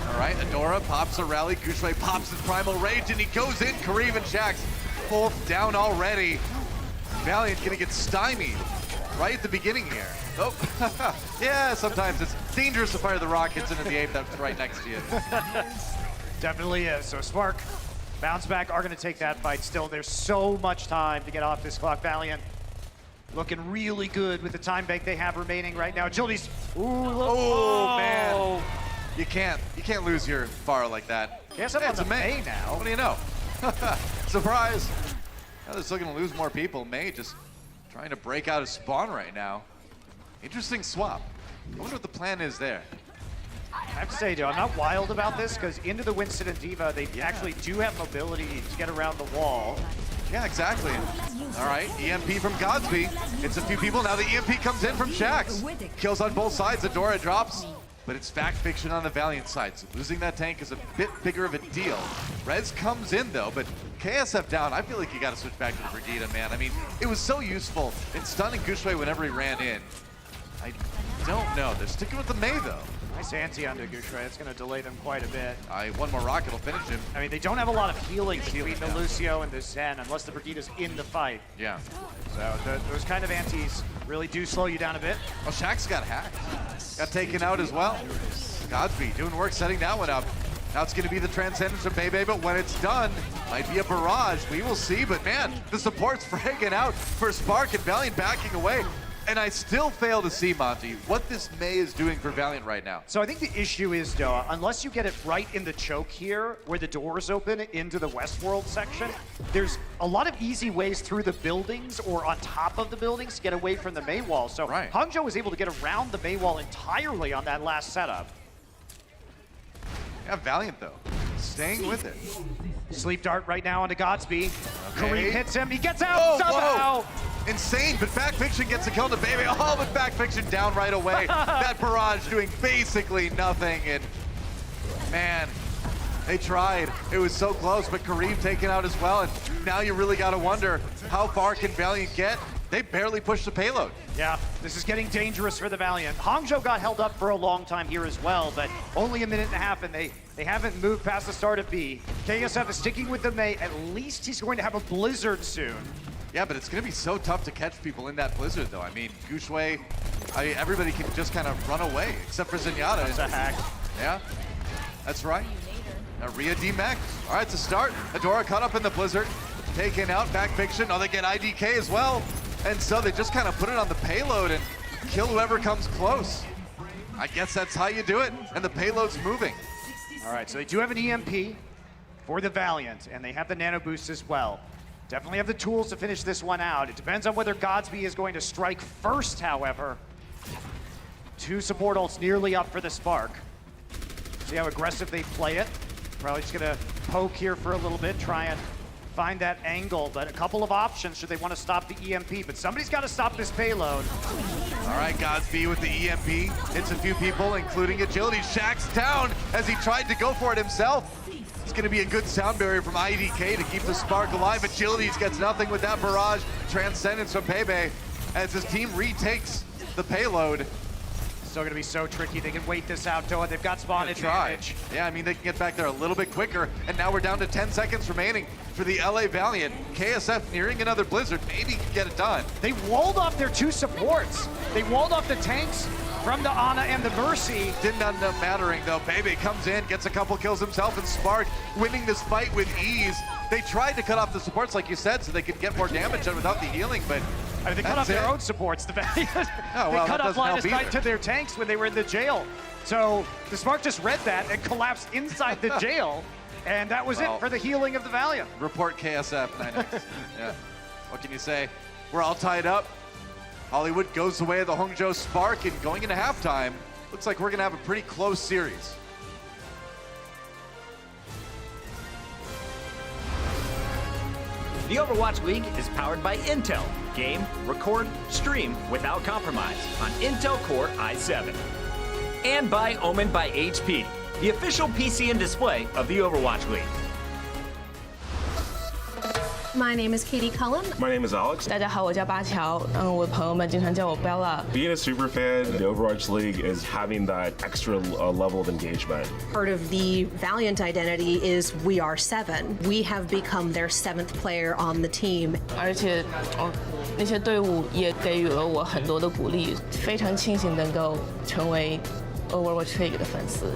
All right, Adora pops a rally. Gushue pops his Primal Rage, and he goes in. Kareem and Shax both down already. Valiant gonna get stymied right at the beginning here. Oh, yeah, sometimes it's dangerous to fire the rockets into the ape that's right next to you. Definitely is. So Spark, bounce back are gonna take that fight still. There's so much time to get off this clock. Valiant looking really good with the time bank they have remaining right now. Agility's, oh man. You can't lose your bar like that. Yes, I'm on the May now. What do you know? Surprise. Now they're still gonna lose more people. May just trying to break out of spawn right now. Interesting swap. I wonder what the plan is there. I have to say, Joe, I'm not wild about this because into the Winston and Diva, they actually do have mobility to get around the wall. Yeah, exactly. All right, EMP from Godspeed. It's a few people now. The EMP comes in from Shax. Kills on both sides. Adora drops. But it's Fact Fiction on the Valiant side, so losing that tank is a bit bigger of a deal. Rez comes in though, but KSF down, I feel like you gotta switch back to the Brigida, man. I mean, it was so useful in stunning Gushue whenever he ran in. don't know. They're sticking with the Mei, though. Nice anti onto Gushui. It's going to delay them quite a bit. One more rocket will finish him. I mean, they don't have a lot of healing between the yeah. Lucio and the Zen unless the Brigitte's in the fight. Yeah. So those kind of antis really do slow you down a bit. Oh, Shaq's got hacked. Got taken out as well. Godsby doing work setting that one up. Now it's going to be the Transcendence from Bebe, but when it's done, might be a barrage. We will see, but man, the support's fragging out for Spark and Valiant backing away. And I still fail to see, Monty, what this Mei is doing for Valiant right now. So I think the issue is, Doa, unless you get it right in the choke here, where the doors open into the Westworld section, there's a lot of easy ways through the buildings or on top of the buildings to get away from the Mei wall. So Right. Hangzhou was able to get around the Mei wall entirely on that last setup. Yeah, Valiant, though, staying with it. Sleep dart right now onto Godsby. Okay. Kareem hits him, he gets out Oh, somehow! whoa. Insane, but Fact Fiction gets a kill to Bebe. Oh, but Fact Fiction down right away. That barrage doing basically nothing, and man, they tried. It was so close, but Kareem taken out as well, and now you really gotta wonder, how far can Valiant get? They barely pushed the payload. Yeah, this is getting dangerous for the Valiant. Hangzhou got held up for a long time here as well, but only a minute and a half, and they haven't moved past the start of B. KSF is sticking with the Mei. At least he's going to have a blizzard soon. Yeah, but it's gonna be so tough to catch people in that blizzard, though. I mean, Gushui, everybody can just kind of run away, except for Zenyatta. That's a hack. Yeah, that's right. Now Rhea D-Mac. All right, to start. Adora caught up in the blizzard. Taken out, Fact Fiction. Oh, they get IDK as well. And so they just kind of put it on the payload and kill whoever comes close. I guess that's how you do it, and the payload's moving. All right, so they do have an EMP for the Valiant, and they have the nano boost as well. Definitely have the tools to finish this one out. It depends on whether Godsby is going to strike first, however. 2 support ults nearly up for the Spark. See how aggressive they play it. Probably just gonna poke here for a little bit, try and find that angle, but a couple of options should they want to stop the EMP, but somebody's got to stop this payload. All right, Godsby with the EMP. Hits a few people, including Agility. Shaq's down as he tried to go for it himself. It's going to be a good sound barrier from IDK to keep the Spark alive. Agilities gets nothing with that barrage. Transcendence from Pepe as his team retakes the payload. Still going to be so tricky. They can wait this out, Doa. They've got spawn advantage. Yeah, I mean, they can get back there a little bit quicker, and now we're down to 10 seconds remaining for the LA Valiant. KSF nearing another blizzard, maybe can get it done. They walled off their 2 supports. They walled off the tanks from the Ana and the Mercy. Didn't end up mattering, though. Bebe comes in, gets a couple kills himself, and Spark winning this fight with ease. They tried to cut off the supports, like you said, so they could get more damage done without the healing, but I mean, they cut off their own supports. The Valiant. Oh, well, they cut off line of help sight either. to their tanks when they were in the jail. So the Spark just read that and collapsed inside the jail, and that was Well, it for the healing of the Valiant. Report KSF 9X. Yeah. What can you say? We're all tied up. Hollywood goes the way of the Hangzhou Spark, and going into halftime, looks like we're going to have a pretty close series. The Overwatch League is powered by Intel. Game, record, stream without compromise on Intel Core i7. And by Omen by HP, the official PC and display of the Overwatch League. My name is Katie Cullen. My name is Alex. 大家好，我叫八乔，我的朋友们经常叫我 Bella。 Being a super fan, the Overwatch League is having that extra level of engagement. Part of the Valiant identity is we are 7. We have become their 7th player on the team. 而且，那些队伍也给予了我很多的鼓励，非常庆幸能够成为 Overwatch League 的粉丝。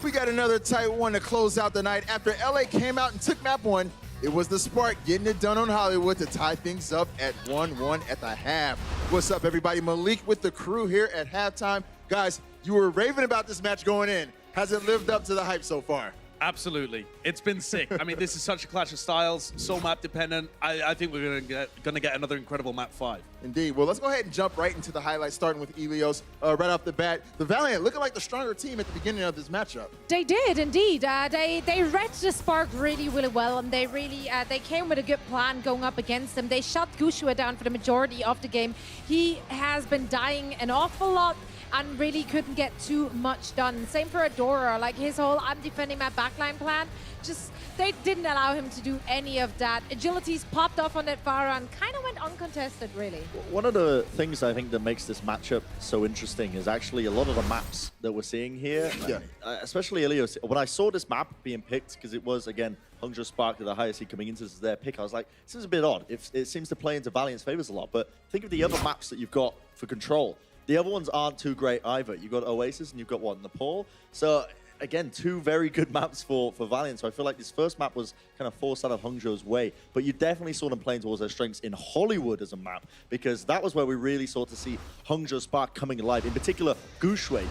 We got another tight one to close out the night. After LA came out and took map 1, it was the Spark getting it done on Hollywood to tie things up at 1-1 at the half. What's up, everybody? Malik with the crew here at halftime. Guys, you were raving about this match going in. Has it lived up to the hype so far? Absolutely. It's been sick. I mean, this is such a clash of styles, so map dependent. I think we're gonna get another incredible map 5. Indeed. Well, let's go ahead and jump right into the highlights, starting with Ilios right off the bat. The Valiant looking like the stronger team at the beginning of this matchup. They did indeed. They read the Spark really well, and they really they came with a good plan going up against them. They shut Gushua down for the majority of the game. He has been dying an awful lot and really couldn't get too much done. Same for Adora, like his whole I'm defending my backline plan, just they didn't allow him to do any of that. Agilities popped off on that Vara and kind of went uncontested, really. One of the things I think that makes this matchup so interesting is actually a lot of the maps that we're seeing here, especially Ilios. When I saw this map being picked, because it was, again, Hangzhou Spark to the highest seed coming into this as their pick, I was like, this is a bit odd. It seems to play into Valiant's favors a lot, but think of the other maps that you've got for control. The other ones aren't too great either. You've got Oasis and you've got, what, Nepal? So, again, two very good maps for Valiant. So I feel like this first map was kind of forced out of Hangzhou's way. But you definitely saw them playing towards their strengths in Hollywood as a map, because that was where we really saw to see Hangzhou Spark coming alive. In particular, Gushui.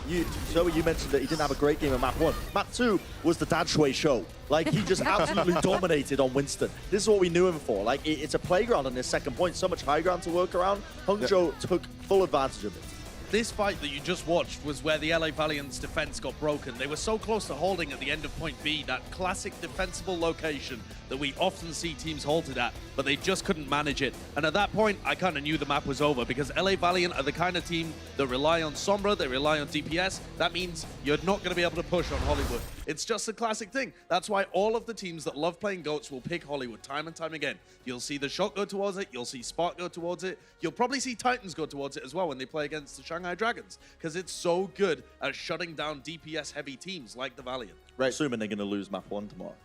Zoe, you mentioned that he didn't have a great game in map 1. Map 2 was the Dad Shui show. Like, he just absolutely dominated on Winston. This is what we knew him for. Like, it's a playground on this second point. So much high ground to work around. Hangzhou took full advantage of it. This fight that you just watched was where the LA Valiant's defense got broken. They were so close to holding at the end of point B, that classic defensible location that we often see teams halted at, but they just couldn't manage it. And at that point, I kind of knew the map was over, because LA Valiant are the kind of team that rely on Sombra, they rely on DPS. That means you're not going to be able to push on Hollywood. It's just a classic thing. That's why all of the teams that love playing GOATs will pick Hollywood time and time again. You'll see the Shock go towards it, you'll see Spark go towards it, you'll probably see Titans go towards it as well when they play against the Shanghai Dragons, because it's so good at shutting down DPS-heavy teams like the Valiant. Right. Assuming they're going to lose map 1 tomorrow.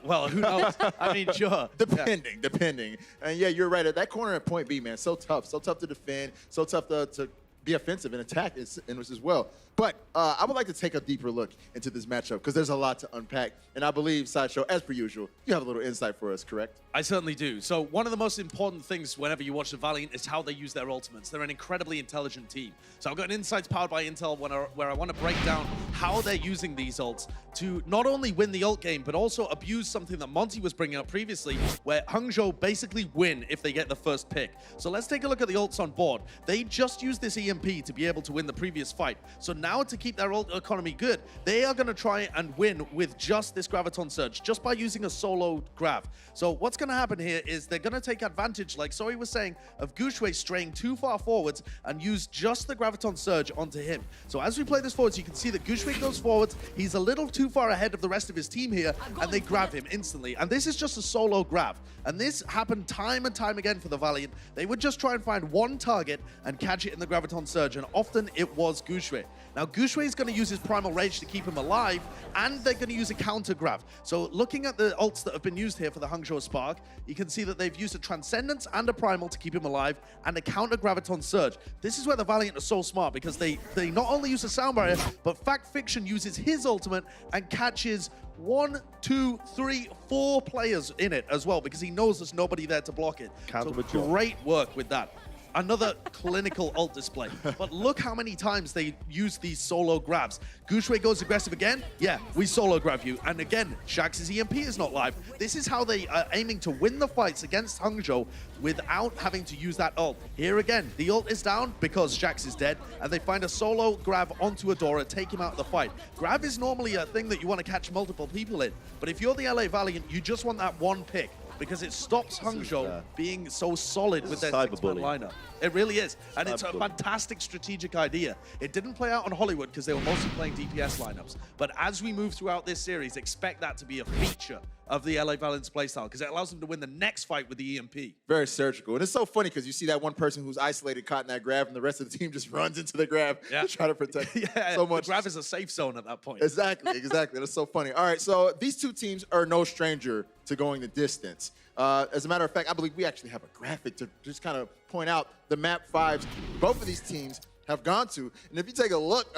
Well, who knows? I mean, sure. Depending. And yeah, you're right. At that corner at point B, man, so tough to defend, so tough to be offensive and attack as well. But I would like to take a deeper look into this matchup, because there's a lot to unpack. And I believe, Sideshow, as per usual, you have a little insight for us, correct? I certainly do. So one of the most important things whenever you watch the Valiant is how they use their ultimates. They're an incredibly intelligent team. So I've got an Insights powered by Intel where I want to break down how they're using these ults to not only win the ult game, but also abuse something that Monty was bringing up previously, where Hangzhou basically win if they get the first pick. So let's take a look at the ults on board. They just used this EMP to be able to win the previous fight. So now to keep their ult economy good, they are going to try and win with just this Graviton Surge, just by using a solo Grav. So what's going to happen here is they're going to take advantage, like Zoe was saying, of Gushui straying too far forwards and use just the Graviton Surge onto him. So as we play this forwards, you can see that Gushui goes forwards. He's a little too far ahead of the rest of his team here, and they grab him instantly. And this is just a solo grab. And this happened time and time again for the Valiant. They would just try and find one target and catch it in the Graviton Surge, and often it was Gushui. Now, Gushui is going to use his Primal Rage to keep him alive, and they're going to use a counter grab. So looking at the ults that have been used here for the Hangzhou Spark, you can see that they've used a Transcendence and a Primal to keep him alive, and a counter Graviton Surge. This is where the Valiant are so smart, because they not only use a sound barrier, but Fact Fiction uses his ultimate and catches 1, 2, 3, 4 players in it as well, because he knows there's nobody there to block it. So great work with that. Another clinical ult display. But look how many times they use these solo grabs. Gushui goes aggressive again. Yeah, we solo grab you. And again, Shax's EMP is not live. This is how they are aiming to win the fights against Hangzhou without having to use that ult. Here again, the ult is down because Shax is dead, and they find a solo grab onto Adora, take him out of the fight. Grab is normally a thing that you want to catch multiple people in. But if you're the LA Valiant, you just want that one pick, because it stops Hangzhou being so solid with their six-man lineup. It really is. And it's a fantastic strategic idea. It didn't play out on Hollywood because they were mostly playing DPS lineups. But as we move throughout this series, expect that to be a feature of the LA Valiant's playstyle, because it allows them to win the next fight with the EMP. Very surgical. And it's so funny because you see that one person who's isolated caught in that grab, and the rest of the team just runs into the grab to try to protect so much. The grab is a safe zone at that point. Exactly. That's so funny. All right, so these two teams are no stranger to going the distance. As a matter of fact, I believe we actually have a graphic to just kind of point out the map 5s. Both of these teams have gone to. And if you take a look,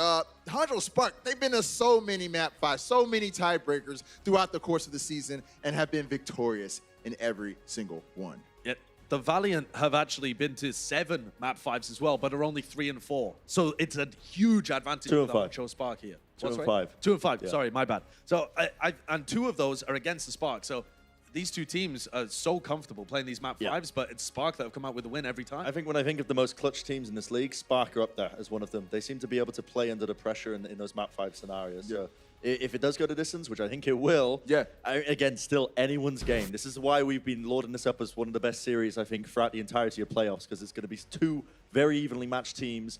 Hangzhou Spark, they've been to so many map fights, so many tiebreakers throughout the course of the season and have been victorious in every single one. Yet the Valiant have actually been to 7 map 5s as well, but are only 3 and 4. So it's a huge advantage 2 for and the 5. Hangzhou Spark here. 2 and Sorry? 5. 2 and 5. Yeah. Sorry, my bad. So and 2 of those are against the Spark. So these two teams are so comfortable playing these map 5s, but it's Spark that have come out with a win every time. I think when I think of the most clutch teams in this league, Spark are up there as one of them. They seem to be able to play under the pressure in those map 5 scenarios. Yeah. So if it does go to distance, which I think it will, again, still anyone's game. This is why we've been lauding this up as one of the best series, I think, throughout the entirety of playoffs, because it's going to be 2 very evenly matched teams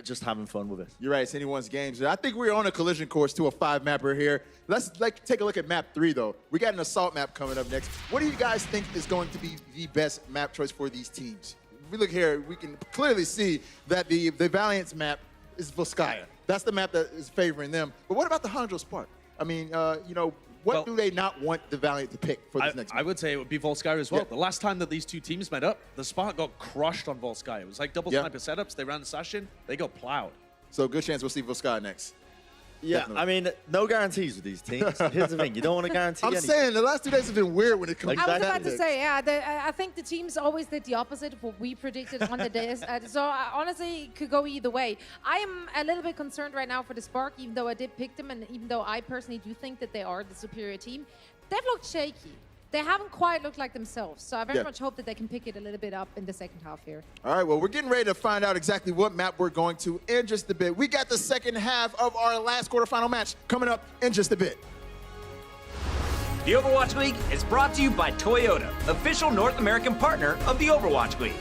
just having fun with it. You're right, it's anyone's games. I think we're on a collision course to a 5-mapper here. Let's take a look at map 3, though. We got an assault map coming up next. What do you guys think is going to be the best map choice for these teams? If we look here, we can clearly see that the Valiant's map is Volskaya. That's the map that is favoring them. But what about the Hangzhou Spark? I mean, what do they not want the Valiant to pick for this next I would say it would be Volskaya as well. The last time that these two teams met up, the Spark got crushed on Volskaya. It was like double sniper setups. They ran the sash in. They got plowed. So good chance we'll see Volskaya next. Yeah, Definitely. I mean, no guarantees with these teams. Here's the thing, you don't want to guarantee anything. saying the last 2 days have been weird when it comes I to was about to tactics. say, yeah, I think the teams always did the opposite of what we predicted on the days. So honestly, it could go either way. I am a little bit concerned right now for the Spark, even though I did pick them, and even though I personally do think that they are the superior team. They've looked shaky. They haven't quite looked like themselves. So I very much hope that they can pick it a little bit up in the second half here. All right, well, we're getting ready to find out exactly what map we're going to in just a bit. We got the second half of our last quarterfinal match coming up in just a bit. The Overwatch League is brought to you by Toyota, official North American partner of the Overwatch League.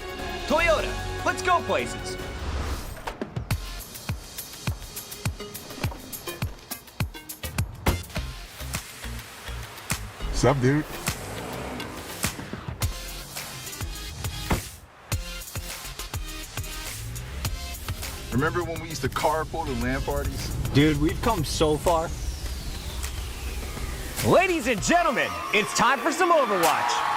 Toyota, let's go places. What's up, dude? Remember when we used to carpool to LAN parties? Dude, we've come so far. Ladies and gentlemen, it's time for some Overwatch.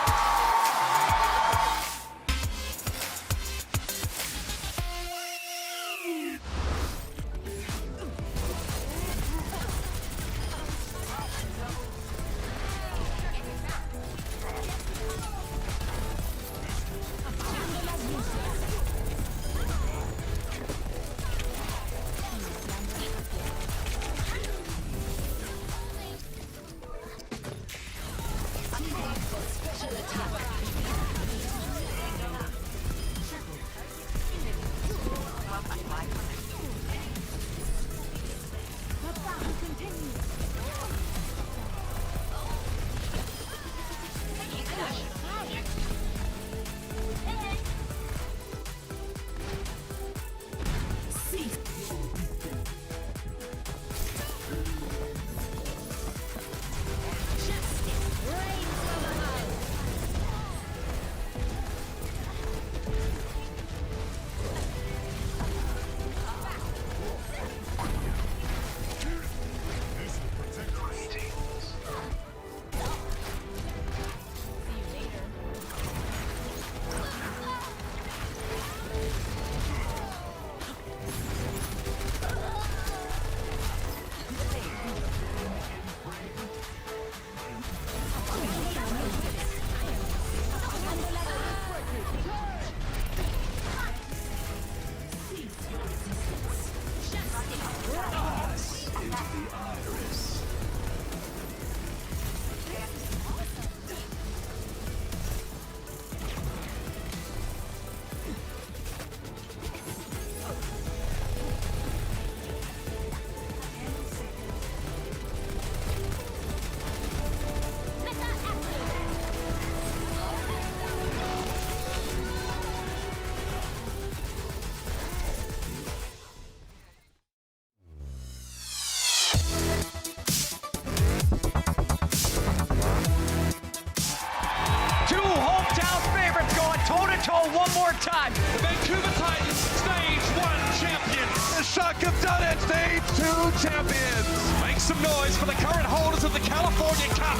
One more time. The Vancouver Titans, Stage 1 champions. The Shock have done it. Stage 2 champions. Make some noise for the current holders of the California Cup.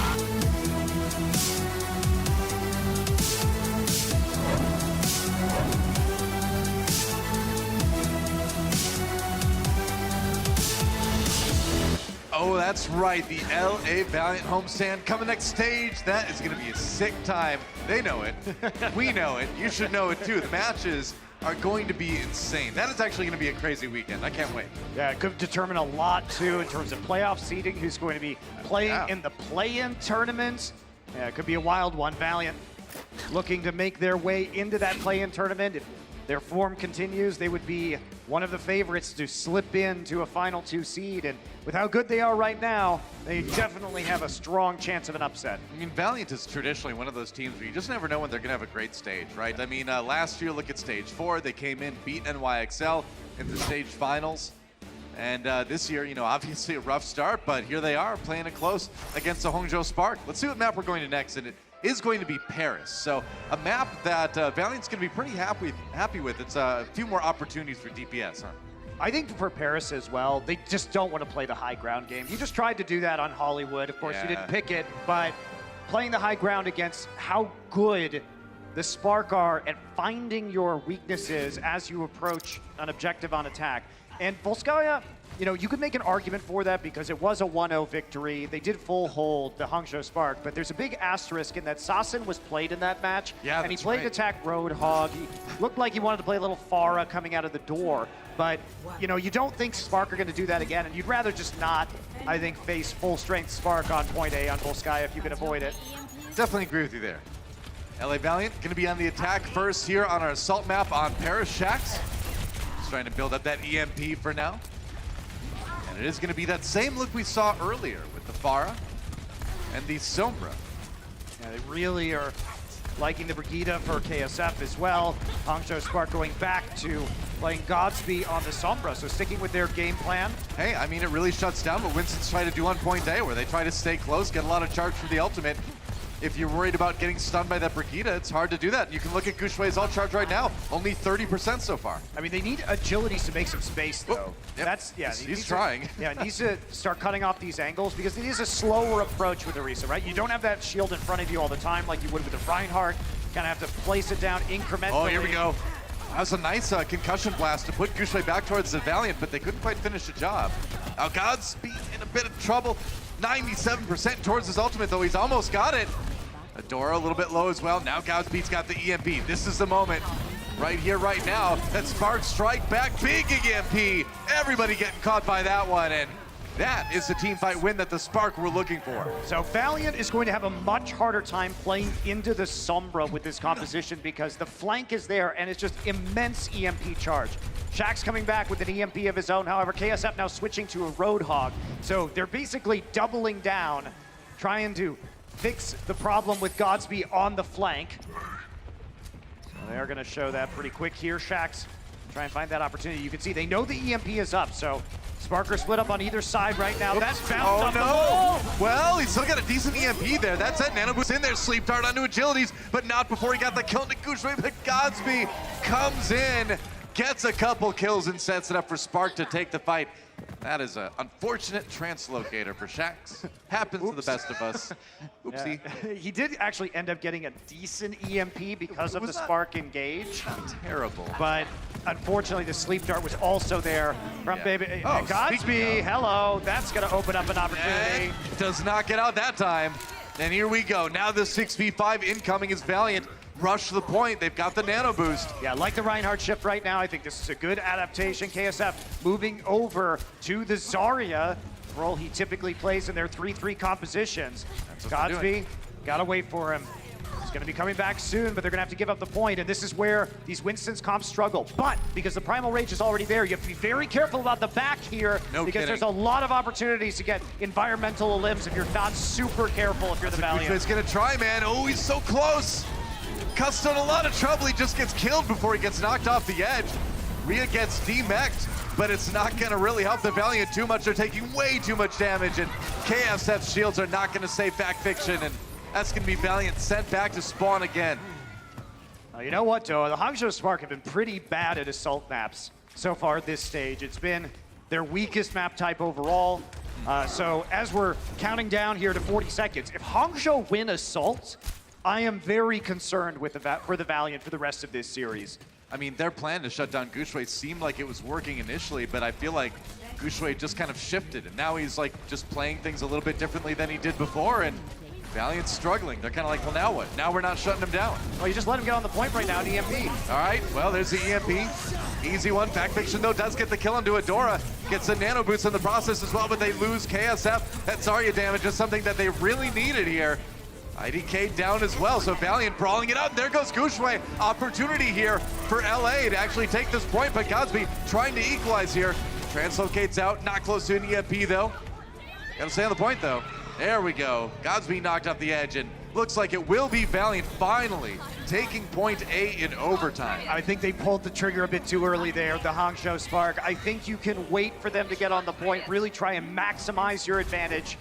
Oh, that's right. The LA Valiant homestand coming next stage. That is going to be a sick time. They know it. We know it. You should know it too. The matches are going to be insane. That is actually going to be a crazy weekend. I can't wait. Yeah, it could determine a lot too in terms of playoff seeding, who's going to be playing in the play-in tournament. Yeah, it could be a wild one. Valiant looking to make their way into that play-in tournament. If their form continues, they would be one of the favorites to slip into a final 2 seed. And with how good they are right now, they definitely have a strong chance of an upset. I mean, Valiant is traditionally one of those teams where you just never know when they're going to have a great stage, right? I mean, last year, look at stage 4. They came in, beat NYXL in the stage finals. And this year, you know, obviously a rough start, but here they are playing it close against the Hangzhou Spark. Let's see what map we're going to next. And it is going to be Paris. So a map that Valiant's going to be pretty happy with. It's a few more opportunities for DPS, huh? I think for Paris as well, they just don't want to play the high ground game. You just tried to do that on Hollywood. Of course, you didn't pick it, but playing the high ground against how good the Spark are at finding your weaknesses as you approach an objective on attack. And Volskaya, you know, you could make an argument for that because it was a 1-0 victory. They did full hold the Hangzhou Spark, but there's a big asterisk in that Sassen was played in that match. Yeah, and he played attack Roadhog. He looked like he wanted to play a little Pharah coming out of the door. But, you know, you don't think Spark are going to do that again, and you'd rather just not, I think, face full-strength Spark on point A on Volskaya if you can avoid it. Definitely agree with you there. LA Valiant going to be on the attack first here on our assault map on Paris Shax. Just trying to build up that EMP for now. And it is going to be that same look we saw earlier with the Pharah and the Sombra. Yeah, they really are liking the Brigida for KSF as well. Hangzhou Spark going back to playing Godsby on the Sombra, so sticking with their game plan. Hey, I mean, it really shuts down what Winston's trying to do on point A, where they try to stay close, get a lot of charge for the ultimate. If you're worried about getting stunned by that Brigida, it's hard to do that. You can look at Gushui's alt charge right now, only 30% so far. I mean, they need agilities to make some space, though. Yep. That's, yeah. He's trying. Yeah, he needs to start cutting off these angles because it is a slower approach with Orisa, right? You don't have that shield in front of you all the time like you would with the Reinhardt. Kind of have to place it down incrementally. Oh, here we go. That was a nice concussion blast to put Gushui back towards the Valiant, but they couldn't quite finish the job. Now Godspeed in a bit of trouble. 97% towards his ultimate, though. He's almost got it. Adora a little bit low as well. Now Godspeed's got the EMP. This is the moment right here, right now, that Spark strike back. Big EMP. Everybody getting caught by that one, and that is the team fight win that the Spark were looking for. So Valiant is going to have a much harder time playing into the Sombra with this composition because the flank is there and it's just immense EMP charge. Shax's coming back with an EMP of his own. However, KSF now switching to a Roadhog. So they're basically doubling down, trying to fix the problem with Godsby on the flank. So they are going to show that pretty quick here. Shax's try and find that opportunity. You can see they know the EMP is up, so Sparker split up on either side right now. That's bounced off the wall. Well, he's still got a decent EMP there. That's it. Nano Boost in there. Sleep Dart onto agilities, but not before he got the kill into Gushui. But Godsby comes in, gets a couple kills, and sets it up for Spark to take the fight. That is an unfortunate translocator for Shax. Happens to the best of us. Oopsie. Yeah. He did actually end up getting a decent EMP because of the Spark engage. Terrible. But unfortunately, the Sleep Dart was also there from Baby Godsby. Hello. That's going to open up an opportunity. Does not get out that time. And here we go. Now the 6v5 incoming is Valiant. Rush the point. They've got the nano boost. Yeah, like the Reinhardt shift right now. I think this is a good adaptation. KSF moving over to the Zarya role he typically plays in their 3-3 compositions. Godsby, gotta wait for him. He's gonna be coming back soon, but they're gonna have to give up the point, and this is where these Winston's comps struggle. But because the Primal Rage is already there, you have to be very careful about the back here because there's a lot of opportunities to get environmental limbs if you're not super careful if you're the Valiant. He's gonna try, man. Oh, he's so close. Cust's in a lot of trouble. He just gets killed before he gets knocked off the edge. Rhea gets demeched, but it's not going to really help the Valiant too much. They're taking way too much damage, and KSF's shields are not going to save Fact Fiction, and that's going to be Valiant sent back to spawn again. You know what, though? The Hangzhou Spark have been pretty bad at assault maps so far at this stage. It's been their weakest map type overall. So as we're counting down here to 40 seconds, if Hangzhou win assault, I am very concerned with for the Valiant for the rest of this series. I mean, their plan to shut down Gushui seemed like it was working initially, but I feel like Gushui just kind of shifted, and now he's like just playing things a little bit differently than he did before, and Valiant's struggling. They're kind of like, well, now what? Now we're not shutting him down. Well, you just let him get on the point right now, an EMP. All right, well, there's the EMP. Easy one. Backfiction, though, does get the kill onto Adora. Gets the nano boots in the process as well, but they lose KSF. That Zarya damage is something that they really needed here. IDK down as well, so Valiant brawling it out. There goes Gushui. Opportunity here for LA to actually take this point, but Godsby trying to equalize here. Translocates out, not close to an EMP though. Gotta stay on the point though. There we go. Godsby knocked off the edge, and looks like it will be Valiant finally taking point A in overtime. I think they pulled the trigger a bit too early there, the Hangzhou Spark. I think you can wait for them to get on the point, really try and maximize your advantage.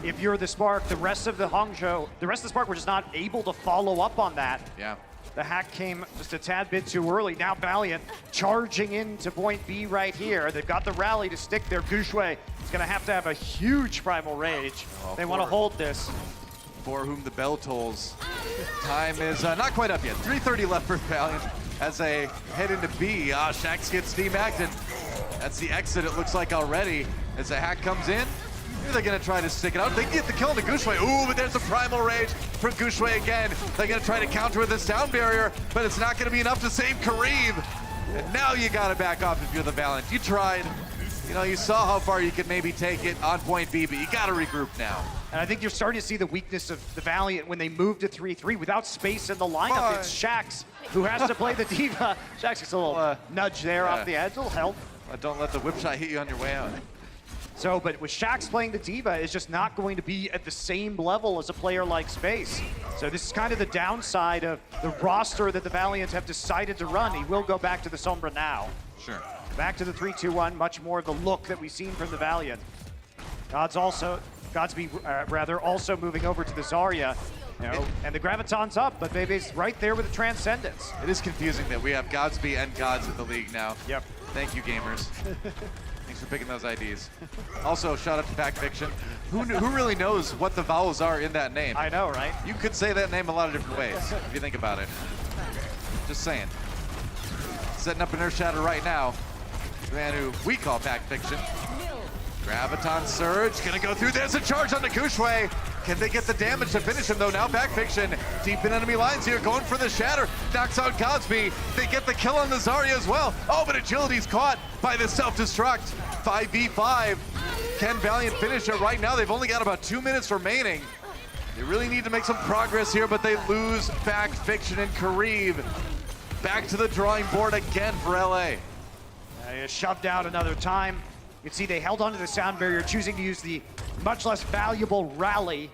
If you're the Spark, the rest of the Spark were just not able to follow up on that. Yeah. The hack came just a tad bit too early. Now Valiant charging into point B right here. They've got the rally to stick there. Gushui is gonna have a huge Primal Rage. They want to hold this. For whom the bell tolls. Time is not quite up yet. 3:30 left for Valiant as they head into B. Shax gets demacked, and that's the exit it looks like already as the hack comes in. Maybe they're gonna try to stick it out. They get the kill into Gushui. Ooh, but there's a Primal Rage for Gushui again. They're gonna try to counter with the sound barrier, but it's not gonna be enough to save Kareem. And now you gotta back off if you're the Valiant. You tried. You know, you saw how far you could maybe take it on point B, but you gotta regroup now. And I think you're starting to see the weakness of the Valiant when they move to 3-3 without space in the lineup. It's Shax who has to play the Diva. Shax gets a little nudge there off the edge. It'll help. Don't let the whip shot hit you on your way out. So, but with Shax playing the Diva is just not going to be at the same level as a player like Space. So this is kind of the downside of the roster that the Valiants have decided to run. He will go back to the Sombra now. Sure. Back to the 3-2-1, much more of the look that we've seen from the Valiant. Godsby also moving over to the Zarya. You know, and the Graviton's up, but Bebe's right there with the Transcendence. It is confusing that we have Godsby and Gods in the league now. Yep. Thank you, gamers. Thanks for picking those IDs. Also, shout out to Backfiction. Who really knows what the vowels are in that name? I know, right? You could say that name a lot of different ways, if you think about it. Just saying. Setting up an Earth Shatter right now. The man who we call Backfiction. Graviton Surge, gonna go through. There's a charge on the Gushui. Can they get the damage to finish him though? Now Backfiction, deep in enemy lines here, going for the Shatter. Knocks out Godsby. They get the kill on the Zarya as well. Oh, but Agility's caught by the self-destruct. 5v5. Can Valiant finish it right now? They've only got about 2 minutes remaining. They really need to make some progress here, but they lose Backfiction and Kareem. Back to the drawing board again for LA. Shoved out another time. You can see they held onto the sound barrier, choosing to use the much less valuable rally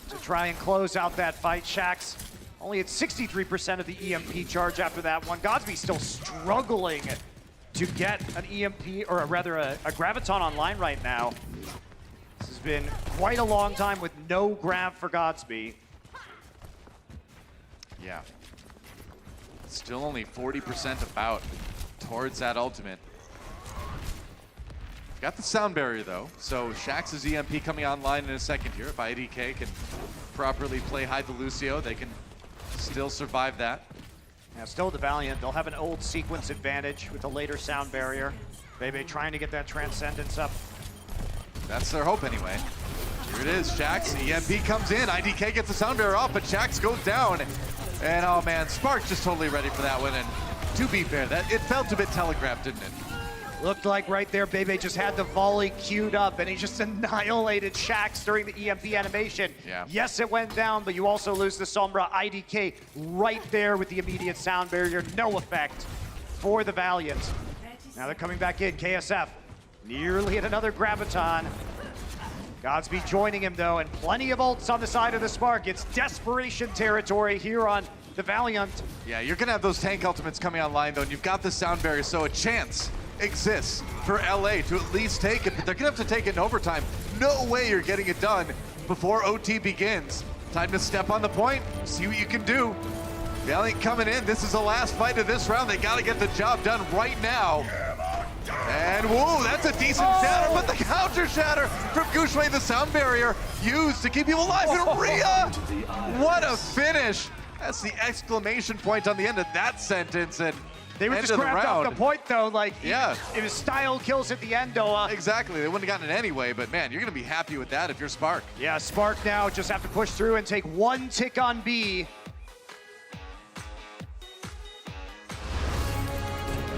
to try and close out that fight. Shax only at 63% of the EMP charge after that one. Godsby still struggling to get an EMP, or rather a Graviton online right now. This has been quite a long time with no grab for Godsby. Yeah. Still only 40% about towards that ultimate. Got the sound barrier though, so Shax's EMP coming online in a second here. If IDK can properly play hide the Lucio, they can still survive that. Now still the Valiant, they'll have an old sequence advantage with the later sound barrier. Bebe trying to get that Transcendence up. That's their hope anyway. Here it is, Shax, EMP comes in, IDK gets the sound barrier off, but Shax goes down. And oh man, Spark just totally ready for that one. And to be fair, it felt a bit telegraphed, didn't it? Looked like right there, Bebe just had the volley queued up, and he just annihilated Shax during the EMP animation. Yeah. Yes, it went down, but you also lose the Sombra. IDK right there with the immediate sound barrier. No effect for the Valiant. Now they're coming back in. KSF nearly hit another Graviton. Godsby joining him, though, and plenty of ults on the side of the Spark. It's desperation territory here on the Valiant. Yeah, you're going to have those tank ultimates coming online, though, and you've got the sound barrier, so a chance exists for LA to at least take it, but they're gonna have to take it in overtime. No way you're getting it done before OT begins. Time to step on the point, see what you can do. Valiant coming in, this is the last fight of this round. They gotta get the job done right now. And whoa, that's a decent shatter, but the counter shatter from Gushui, the sound barrier used to keep you alive. And Rhea, what a finish. That's the exclamation point on the end of that sentence. And they were end just of the grabbed off round. the point though, like Yeah. it was style kills at the end, Doa. Exactly, they wouldn't have gotten it anyway, but man, you're gonna be happy with that if you're Spark. Yeah, Spark now just have to push through and take one tick on B.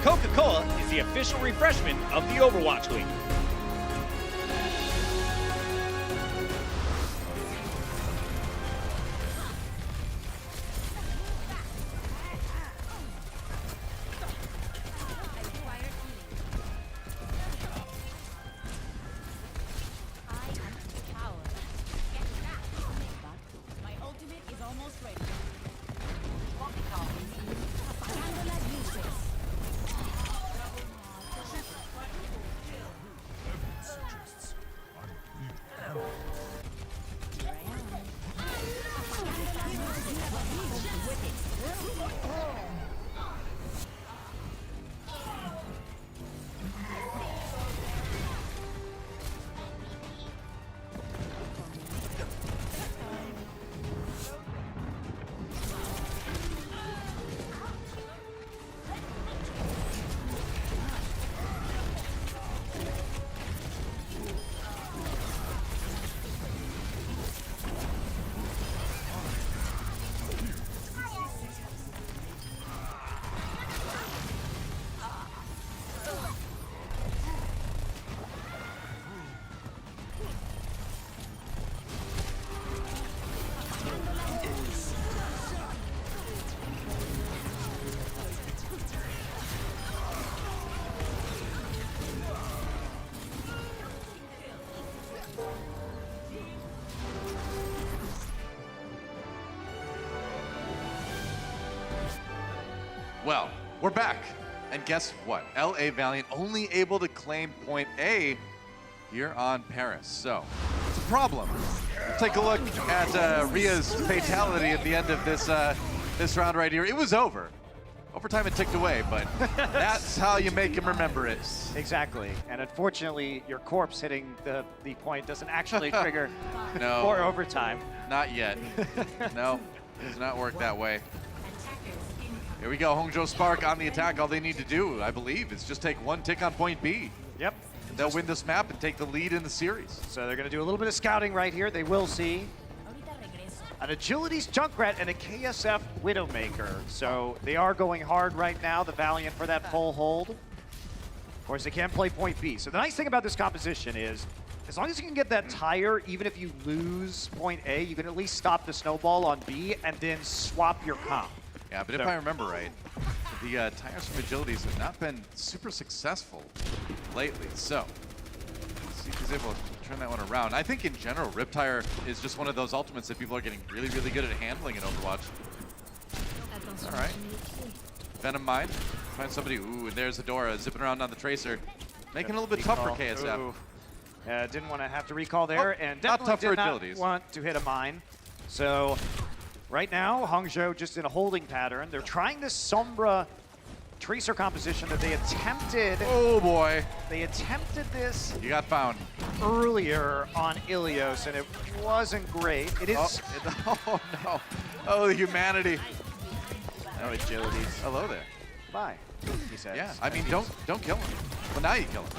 Coca-Cola is the official refreshment of the Overwatch League. Well, we're back. And guess what? LA Valiant only able to claim point A here on Paris. So, it's a problem. We'll take a look at Rhea's fatality at the end of this round right here. It was over. Overtime it ticked away, but that's how you make him remember it. Exactly. And unfortunately, your corpse hitting the point doesn't actually trigger No. for overtime. Not yet. No, it does not work that way. Here we go, Hangzhou Spark on the attack. All they need to do, I believe, is just take one tick on point B. Yep. They'll win this map and take the lead in the series. So they're going to do a little bit of scouting right here. They will see an Agility's Junkrat and a KSF Widowmaker. So they are going hard right now, the Valiant, for that full hold. Of course, they can play point B. So the nice thing about this composition is, as long as you can get that tire, even if you lose point A, you can at least stop the snowball on B and then swap your comp. Yeah, but if I remember right, the tires from Agilities have not been super successful lately. So, let's see if he's able to turn that one around. I think in general, Riptire is just one of those ultimates that people are getting really, really good at handling in Overwatch. All right. Venom Mine. Find somebody. Ooh, and there's Adora zipping around on the Tracer. Making it a little bit tough for KSF. Ooh. Didn't want to have to recall there, and not definitely tough for did not Agilities. want to hit a mine. So, right now, Hangzhou just in a holding pattern. They're trying this Sombra Tracer composition that they attempted. Oh boy. They attempted this. You got found. Earlier on Ilios, and it wasn't great. It is. Oh no. Oh, the humanity. No Agilities. Hello there. Bye, he said. Yeah, I mean, don't kill him. Well, now you kill him.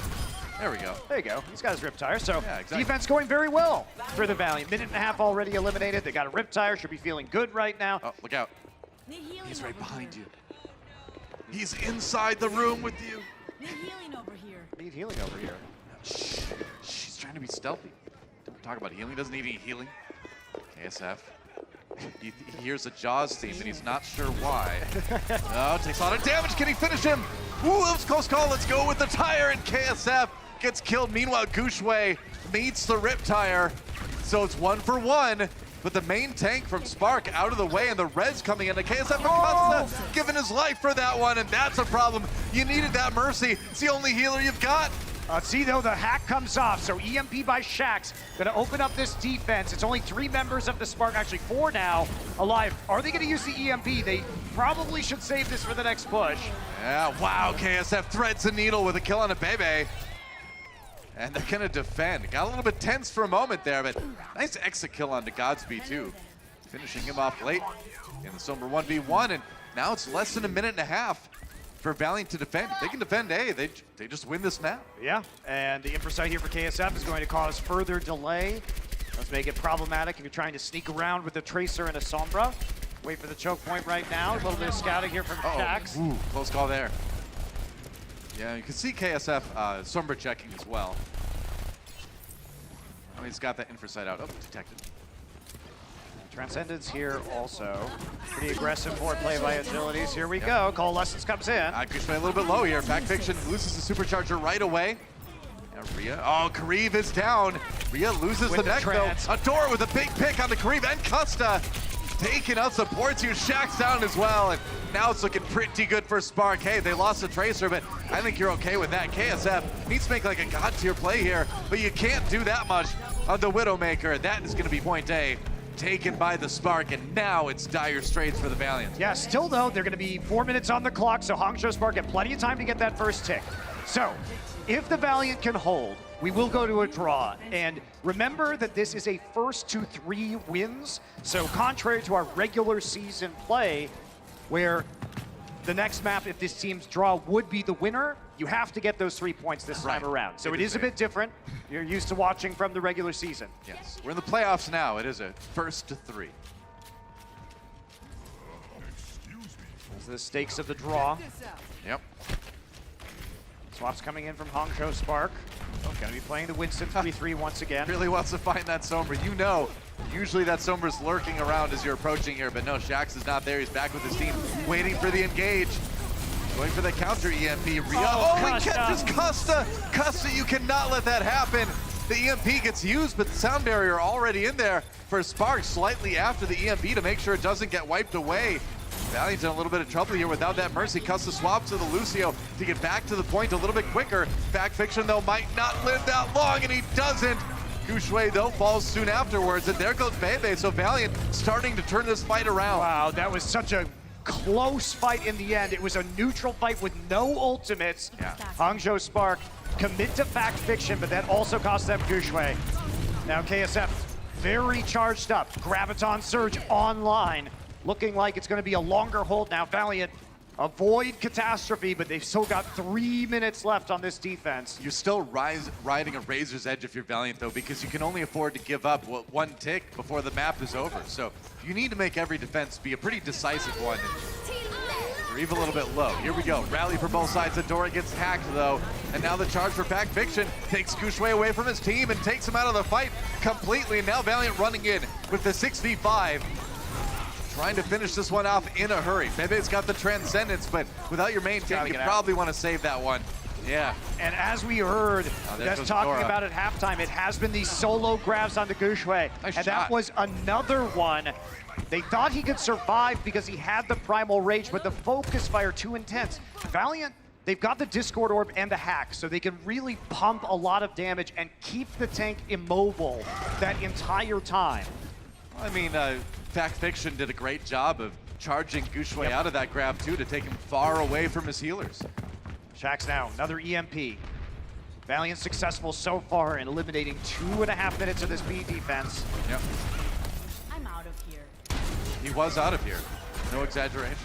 There we go. There you go. He's got his Riptire. So Yeah, exactly. defense going very well for the Valiant. Minute and a half already eliminated. They got a Riptire. Should be feeling good right now. Oh, look out. He's right behind you. He's inside the room with you. Need healing over here. Shh. She's trying to be stealthy. Don't talk about healing. Doesn't need any healing. KSF. He hears a Jaws theme and he's not sure why. Oh, takes a lot of damage. Can he finish him? Ooh, that was a close call. Let's go with the tire, and KSF gets killed. Meanwhile, Gushui meets the Riptire. So it's 1 for 1. But the main tank from Spark out of the way, and the Reds coming in. The KSF from Costa giving his life for that one, and that's a problem. You needed that Mercy. It's the only healer you've got. See, though, the hack comes off, so EMP by Shax gonna open up this defense. It's only 3 members of the Spark, actually 4 now, alive. Are they gonna use the EMP? They probably should save this for the next push. Yeah, wow, KSF threads the needle with a kill on a Bebe. And they're gonna defend. Got a little bit tense for a moment there, but nice exit kill onto Godspeed too. Finishing him off late in the Sombra 1v1, and now it's less than a minute and a half for Valiant to defend. If they can defend A, they just win this map. Yeah, and the Impresight here for KSF is going to cause further delay. Let's make it problematic if you're trying to sneak around with a Tracer and a Sombra. Wait for the choke point right now. A little bit of scouting here from Shax. Ooh, close call there. Yeah, you can see KSF Sombra checking as well. Oh, he's got that Infrasight out. Oh, detected. Transcendence here also. Pretty aggressive forward play by Agilities. Here we go. Coalescence comes in. Gushway a little bit low here. Fact Fiction loses the supercharger right away. Now Rhea. Oh, Kareev is down. Rhea loses the neck though. Adora with a big pick on the Kareev and Custa. Taking out supports here. Shax's down as well. And now it's looking pretty good for Spark. Hey, they lost the Tracer, but I think you're okay with that. KSF needs to make like a god tier play here, but you can't do that much on the Widowmaker. That is going to be point A. Taken by the Spark, and now it's dire straits for the Valiant. Yeah, still though, they're gonna be 4 minutes on the clock, so Hangzhou Spark get plenty of time to get that first tick. So, if the Valiant can hold, we will go to a draw. And remember that this is a first to 3 wins, so contrary to our regular season play, where the next map, if this team's draw would be the winner, you have to get those 3 points this time around. So it is a bit different. You're used to watching from the regular season. Yes, we're in the playoffs now. It is a first to 3. Those are the stakes of the draw. Yep. Swaps coming in from Hangzhou Spark. Gonna be playing the Winston 3-3 once again. Really wants to find that Sombra. You know, usually that Sombra's lurking around as you're approaching here, but no, Shax is not there. He's back with his team, waiting for the engage. Going for the counter EMP. Rhea, he catches Custa. Custa, you cannot let that happen. The EMP gets used, but the sound barrier already in there for Spark slightly after the EMP to make sure it doesn't get wiped away. Valiant's in a little bit of trouble here without that Mercy. Custa swaps to the Lucio to get back to the point a little bit quicker. Fact Fiction, though, might not live that long, and he doesn't. Gushway, though, falls soon afterwards, and there goes Bebe. So Valiant starting to turn this fight around. Wow, that was such a close fight in the end. It was a neutral fight with no ultimates. Yeah. Hangzhou Spark commit to Fact Fiction, but that also cost them Gushway. Now KSF very charged up. Graviton Surge online. Looking like it's going to be a longer hold now. Valiant avoid catastrophe, but they've still got 3 minutes left on this defense. You're still riding a razor's edge if you're Valiant, though, because you can only afford to give up 1 tick before the map is over. So you need to make every defense be a pretty decisive one. Or even a little bit low. Here we go. Rally for both sides. Adora gets hacked, though. And now the charge for Fact Fiction takes Gushway away from his team and takes him out of the fight completely. And now Valiant running in with the 6v5. Trying to finish this one off in a hurry. Bebe's got the Transcendence, but without your main tank, you probably want to save that one. Yeah. And as we heard, that's talking about at halftime, it has been these solo grabs on the Gushway. Nice and shot. that was another one. They thought he could survive because he had the Primal Rage, but the focus fire too intense. Valiant, they've got the Discord Orb and the hack, so they can really pump a lot of damage and keep the tank immobile that entire time. I mean, Fact Fiction did a great job of charging Gushway out of that grab, too, to take him far away from his healers. Shax now, another EMP. Valiant successful so far in eliminating 2.5 minutes of this B defense. Yep. I'm out of here. He was out of here. No exaggeration.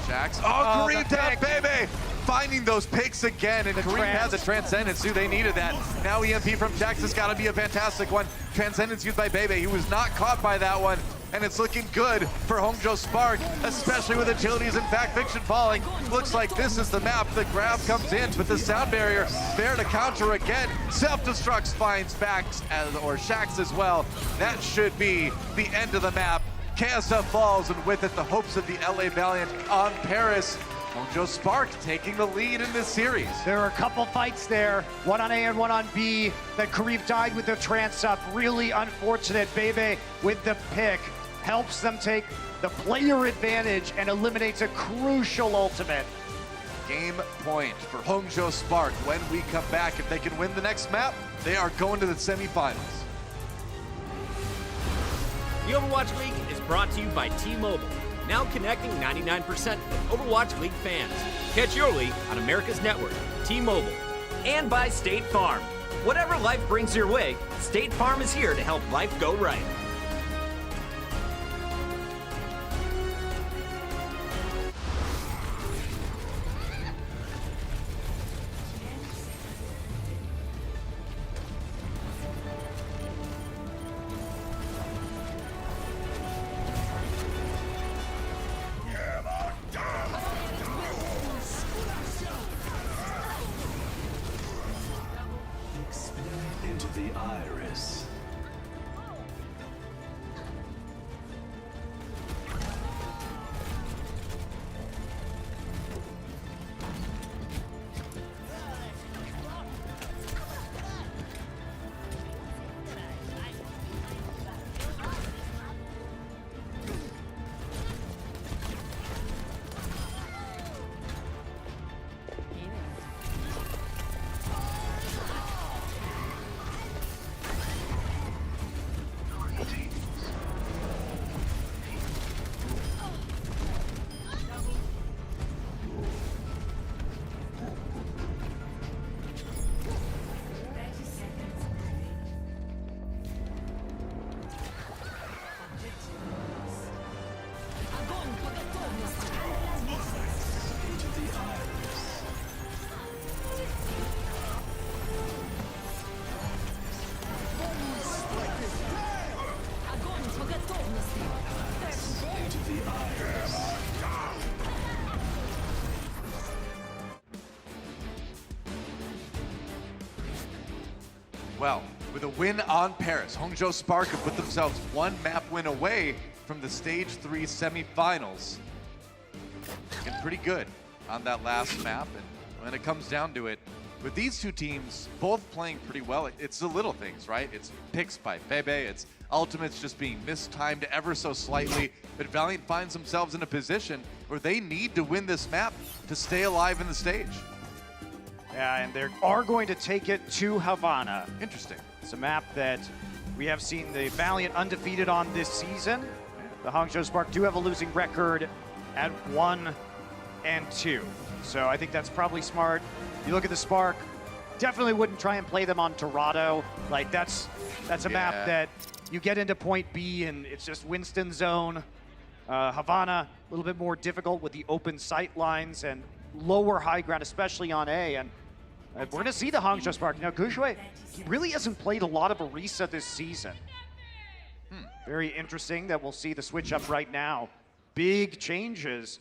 Shax. Oh, Kareem down, Bebe! Finding those picks again, and Kareem had the Transcendence too. They needed that. Now EMP from Shax has got to be a fantastic one. Transcendence used by Bebe. He was not caught by that one, and it's looking good for Hangzhou Spark, especially with Agilities and Fact Fiction falling. Looks like this is the map. The grab comes in, but the sound barrier there to counter again. Self-destructs finds Fact or Shax as well. That should be the end of the map. KSF falls, and with it, the hopes of the LA Valiant on Paris. Hangzhou Spark taking the lead in this series. There are a couple fights there, one on A and one on B, that Kareev died with the trans up. Really unfortunate. Bebe with the pick helps them take the player advantage and eliminates a crucial ultimate. Game point for Hangzhou Spark when we come back. If they can win the next map, they are going to the semifinals. The Overwatch League is brought to you by T-Mobile, now connecting 99% of Overwatch League fans. Catch your league on America's network, T-Mobile, and by State Farm. Whatever life brings your way, State Farm is here to help life go right. Into the iris. Well, with a win on Paris, Hangzhou Spark have put themselves one map win away from the Stage 3 semifinals. Looking pretty good on that last map, and when it comes down to it, with these two teams both playing pretty well, it's the little things, right? It's picks by Bebe, it's ultimates just being mistimed ever so slightly, but Valiant finds themselves in a position where they need to win this map to stay alive in the stage. Yeah, and they are going to take it to Havana. Interesting. It's a map that we have seen the Valiant undefeated on this season. The Hangzhou Spark do have a losing record at 1-2. So I think that's probably smart. You look at the Spark, definitely wouldn't try and play them on Dorado. Like that's a map that you get into point B and it's just Winston zone. Havana, a little bit more difficult with the open sight lines and lower high ground, especially on A. And we're going to see the Hangzhou Spark. Now, Guxue, he really hasn't played a lot of Orisa this season. Very interesting that we'll see the switch up right now. Big changes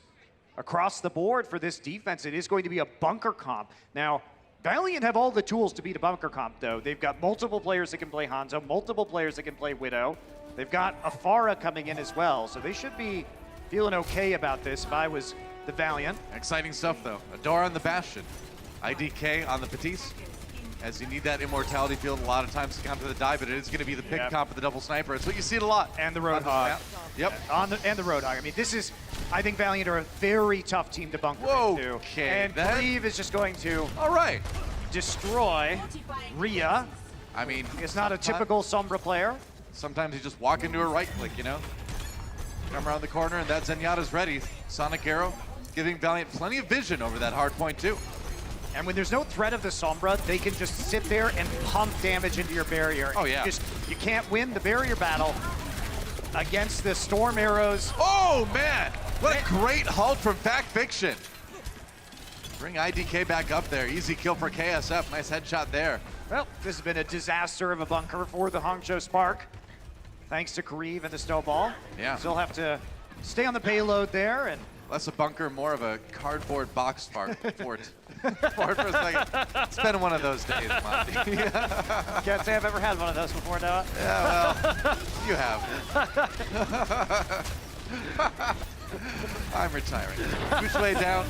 across the board for this defense. It is going to be a bunker comp. Now, Valiant have all the tools to beat a bunker comp, though. They've got multiple players that can play Hanzo, multiple players that can play Widow. They've got Afara coming in as well, so they should be feeling okay about this if I was the Valiant. Exciting stuff, though. Adora on the Bastion. IDK on the Patisse. As you need that immortality field a lot of times to counter the dive, but it is going to be the pick comp of the double sniper. It's what you see it a lot. And the Roadhog. Yep. And the Roadhog. I mean, this is, I think Valiant are a very tough team to bunker into. Okay. And Cleve is just going to destroy Rhea. I mean, it's not a typical Sombra player. Sometimes you just walk into a right click, you know? Come around the corner and that Zenyatta's ready. Sonic Arrow giving Valiant plenty of vision over that hard point too. And when there's no threat of the Sombra, they can just sit there and pump damage into your barrier. Oh, yeah. You can't win the barrier battle against the Storm Arrows. Oh, man! What a great halt from Fact Fiction. Bring IDK back up there. Easy kill for KSF. Nice headshot there. Well, this has been a disaster of a bunker for the Hangzhou Spark. Thanks to Kareev and the Snowball. Yeah. Still have to stay on the payload there. And less a bunker, more of a cardboard box fort. Fort for a second. It's been one of those days, Monty. Can't say I've ever had one of those before, Noah. Yeah, well, you have. I'm retiring. Guxue down.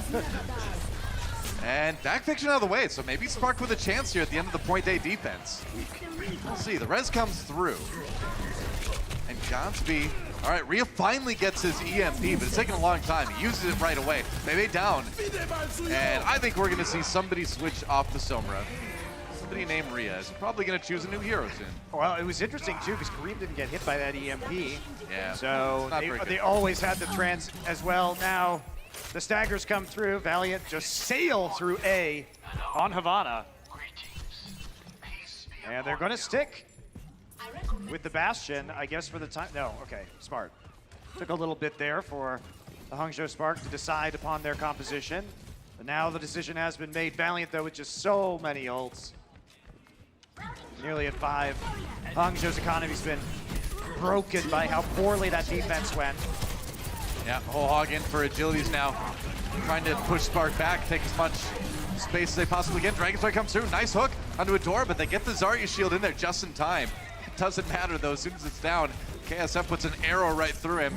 And Fact Fiction out of the way, so maybe Spark with a chance here at the end of the point A defense. We'll see. The res comes through. And Godsby All right, Rhea finally gets his EMP, but it's taking a long time. He uses it right away. Maybe down. And I think we're going to see somebody switch off the Sombra. Somebody named Rhea is probably going to choose a new hero soon. Well, it was interesting, too, because Kareem didn't get hit by that EMP. Yeah, So they always had the trans as well. Now the staggers come through. Valiant just sail through A on Havana. And they're going to stick with the Bastion, I guess, for the time. No, okay, smart. Took a little bit there for the Hangzhou Spark to decide upon their composition. But now the decision has been made. Valiant, though, with just so many ults. Nearly at 5. Hangzhou's economy's been broken by how poorly that defense went. Yeah, whole hog in for agilities now. Trying to push Spark back, take as much space as they possibly can. Dragonfly comes through, nice hook onto Adora, but they get the Zarya shield in there just in time. It doesn't matter though, as soon as it's down, KSF puts an arrow right through him.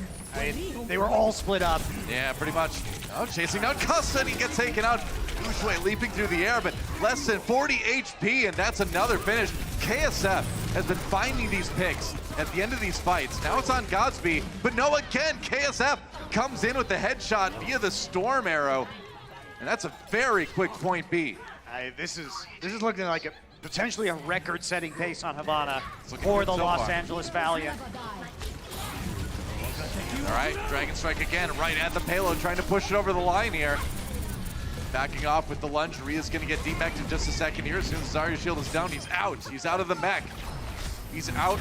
They were all split up. Yeah, pretty much. Oh, chasing down Custa, and he gets taken out. Ushway leaping through the air, but less than 40 HP, and that's another finish. KSF has been finding these picks at the end of these fights. Now it's on Godsby, but no, again, KSF comes in with the headshot via the Storm Arrow, and that's a very quick point B. This is looking like potentially a record-setting pace on Havana for the so Los far. Angeles Valiant. All right, Dragon Strike again, right at the payload, trying to push it over the line here. Backing off with the lunge. Rhea's gonna get demeched in just a second here. As soon as Zarya's shield is down, he's out. He's out of the mech. He's out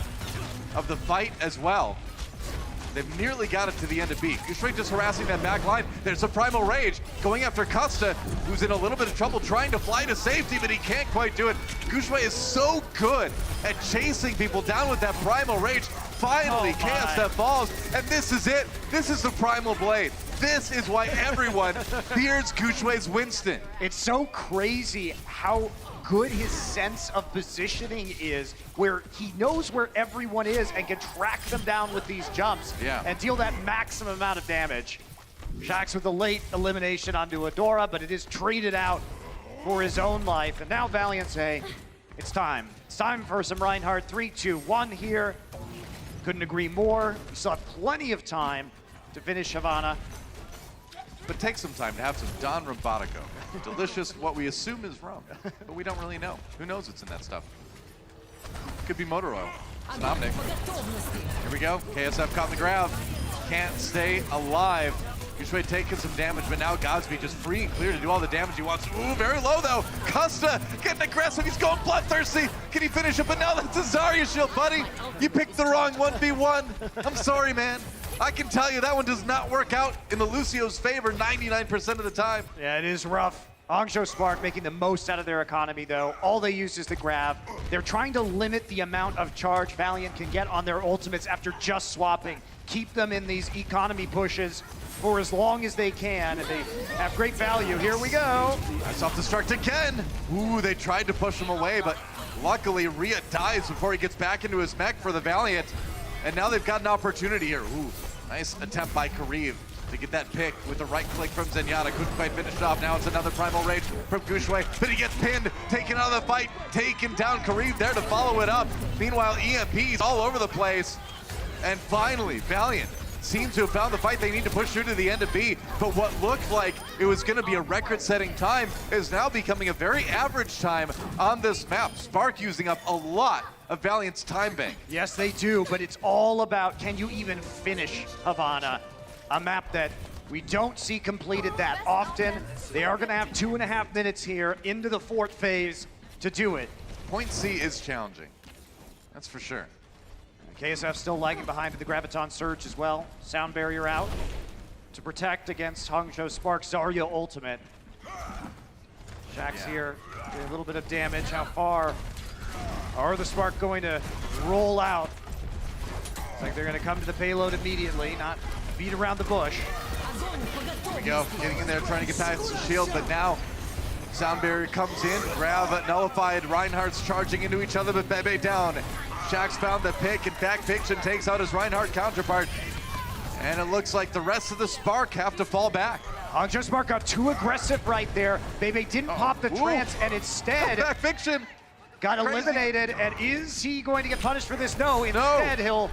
of the fight as well. They've nearly got it to the end of B. Gushway just harassing that back line. There's a Primal Rage going after Custa, who's in a little bit of trouble trying to fly to safety, but he can't quite do it. Gushway is so good at chasing people down with that Primal Rage. Finally, KSF falls, and this is it. This is the Primal Blade. This is why everyone fears Gushway's Winston. It's so crazy how good his sense of positioning is, where he knows where everyone is and can track them down with these jumps and deal that maximum amount of damage. Shax with a late elimination onto Adora, but it is traded out for his own life. And now Valiant say, it's time. It's time for some Reinhardt. 3, 2, 1 here. Couldn't agree more. We still have plenty of time to finish Havana. But take some time to have some Don Robotico. Delicious, what we assume is rum, but we don't really know. Who knows what's in that stuff? Could be motor oil. Snomnick. Here we go. KSF caught the grab. Can't stay alive. Gushway taking some damage, but now Godsby just free and clear to do all the damage he wants. Ooh, very low though. Custa getting aggressive. He's going bloodthirsty. Can he finish it? But now that's a Zarya shield, buddy. You picked the wrong 1v1. I'm sorry, man. I can tell you that one does not work out in the Lucio's favor 99% of the time. Yeah, it is rough. Hangzhou Spark making the most out of their economy, though. All they use is the grab. They're trying to limit the amount of charge Valiant can get on their ultimates after just swapping. Keep them in these economy pushes for as long as they can, and they have great value. Here we go. Self-destruct again. Ooh, they tried to push him away, but luckily Rhea dies before he gets back into his mech for the Valiant. And now they've got an opportunity here. Ooh, nice attempt by Kareev to get that pick with the right click from Zenyatta. Couldn't quite finish it off. Now it's another Primal Rage from Gushway, but he gets pinned, taken out of the fight, taken down. Kareev there to follow it up. Meanwhile, EMP's all over the place. And finally, Valiant seems to have found the fight they need to push through to the end of B, but what looked like it was going to be a record-setting time is now becoming a very average time on this map. Spark using up a lot of Valiant's time bank. Yes, they do, but it's all about, can you even finish Havana? A map that we don't see completed that often. They are going to have 2.5 minutes here into the 4th phase to do it. Point C is challenging, that's for sure. KSF still lagging behind the Graviton Surge as well. Sound barrier out to protect against Hangzhou Spark. Zarya ultimate. Shax here doing a little bit of damage. How far are the Spark going to roll out? Looks like they're going to come to the payload immediately, not beat around the bush. Here we go, getting in there, trying to get past the shield, but now sound barrier comes in. Grav nullified. Reinhardt's charging into each other, but Bebe down. Shax found the pick, and back Fiction takes out his Reinhardt counterpart. And it looks like the rest of the Spark have to fall back. Hangzhou Spark got too aggressive right there. Bebe didn't pop the trance, and instead back Fiction got eliminated. And is he going to get punished for this? No, instead he'll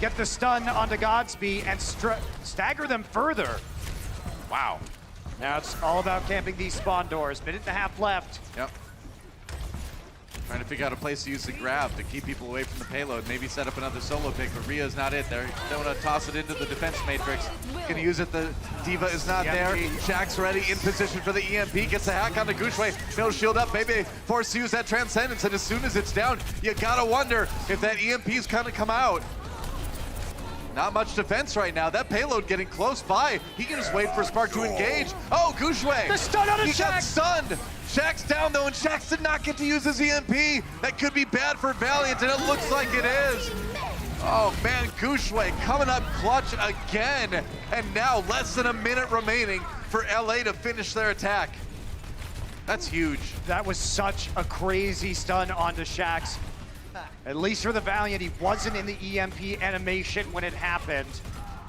get the stun onto Godspeed and stagger them further. Wow. Now it's all about camping these spawn doors. Minute and a half left. Yep. Trying to figure out a place to use the grab to keep people away from the payload. Maybe set up another solo pick, but Rhea's not it. They want to toss it into the defense matrix. Gonna use it. The Diva is not there. Shaq's ready in position for the EMP. Gets a hack onto Gushue. No shield up. Maybe forced to use that Transcendence. And as soon as it's down, you gotta wonder if that EMP's gonna come out. Not much defense right now. That payload getting close by. He can just wait for Spark to engage. Oh, Gushue! The stun on He Shaq! got stunned! Shaq's down though, and Shax did not get to use his EMP. That could be bad for Valiant, and it looks like it is. Oh man, Gushue coming up clutch again. And now less than a minute remaining for LA to finish their attack. That's huge. That was such a crazy stun onto Shax. At least for the Valiant, he wasn't in the EMP animation when it happened.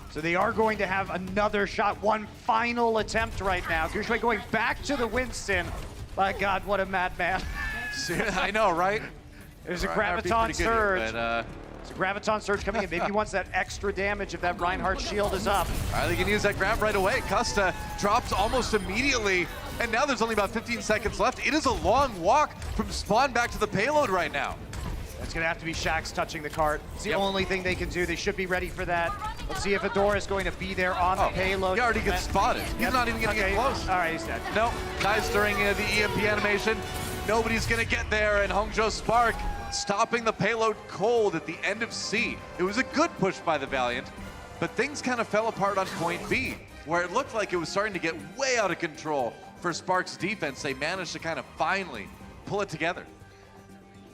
So they are going to have another shot, one final attempt right now. Gushue going back to the Winston. My God, what a madman. I know, right? There's a Reinhardt beat Graviton pretty good surge. here, but, There's a Graviton surge coming in. Maybe he wants that extra damage if that Reinhardt shield is up. All right, they can use that grab right away. Custa drops almost immediately, and now there's only about 15 seconds left. It is a long walk from spawn back to the payload right now. It's gonna have to be Shax touching the cart. It's the only thing they can do. They should be ready for that. Let's see if Adora is going to be there on the payload. He already gets spotted. He's not even gonna get close. All right, he's dead. No, guys during the EMP animation. Nobody's gonna get there, and Hangzhou Spark stopping the payload cold at the end of C. It was a good push by the Valiant, but things kind of fell apart on point B, where it looked like it was starting to get way out of control for Spark's defense. They managed to kind of finally pull it together.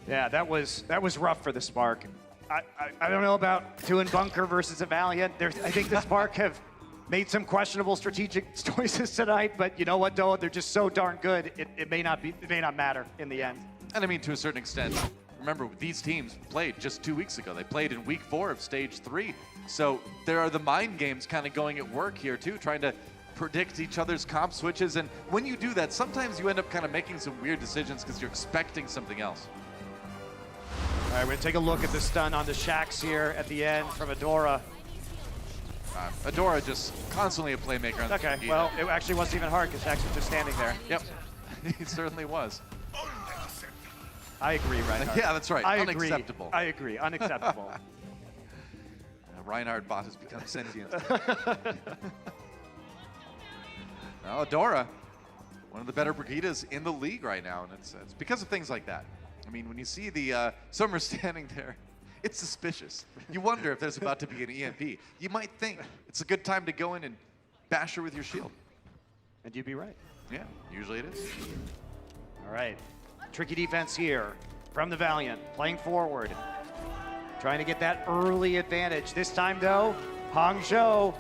Yeah, that was rough for the Spark. I don't know about doing bunker versus a Valiant. I think the Spark have made some questionable strategic choices tonight, but you know what, though? They're just so darn good. It may not matter in the end. And I mean, to a certain extent, remember these teams played just 2 weeks ago. They played in week 4 of stage 3. So there are the mind games kind of going at work here too, trying to predict each other's comp switches. And when you do that, sometimes you end up kind of making some weird decisions because you're expecting something else. All right, we're gonna take a look at the stun on the Shax here at the end from Adora. Adora just constantly a playmaker. Okay, well, it actually wasn't even hard because Shax was just standing there. Yep, he certainly was. I agree, Reinhardt. Yeah, that's right. I Unacceptable. agree. I agree. Unacceptable. Reinhardt bot has become sentient. Now, Adora, one of the better Brigidas in the league right now, and it's because of things like that. I mean, when you see the Summer standing there, it's suspicious. You wonder if there's about to be an EMP. You might think it's a good time to go in and bash her with your shield. And you'd be right. Yeah, usually it is. All right, tricky defense here from the Valiant, playing forward. Trying to get that early advantage. This time, though, Hangzhou,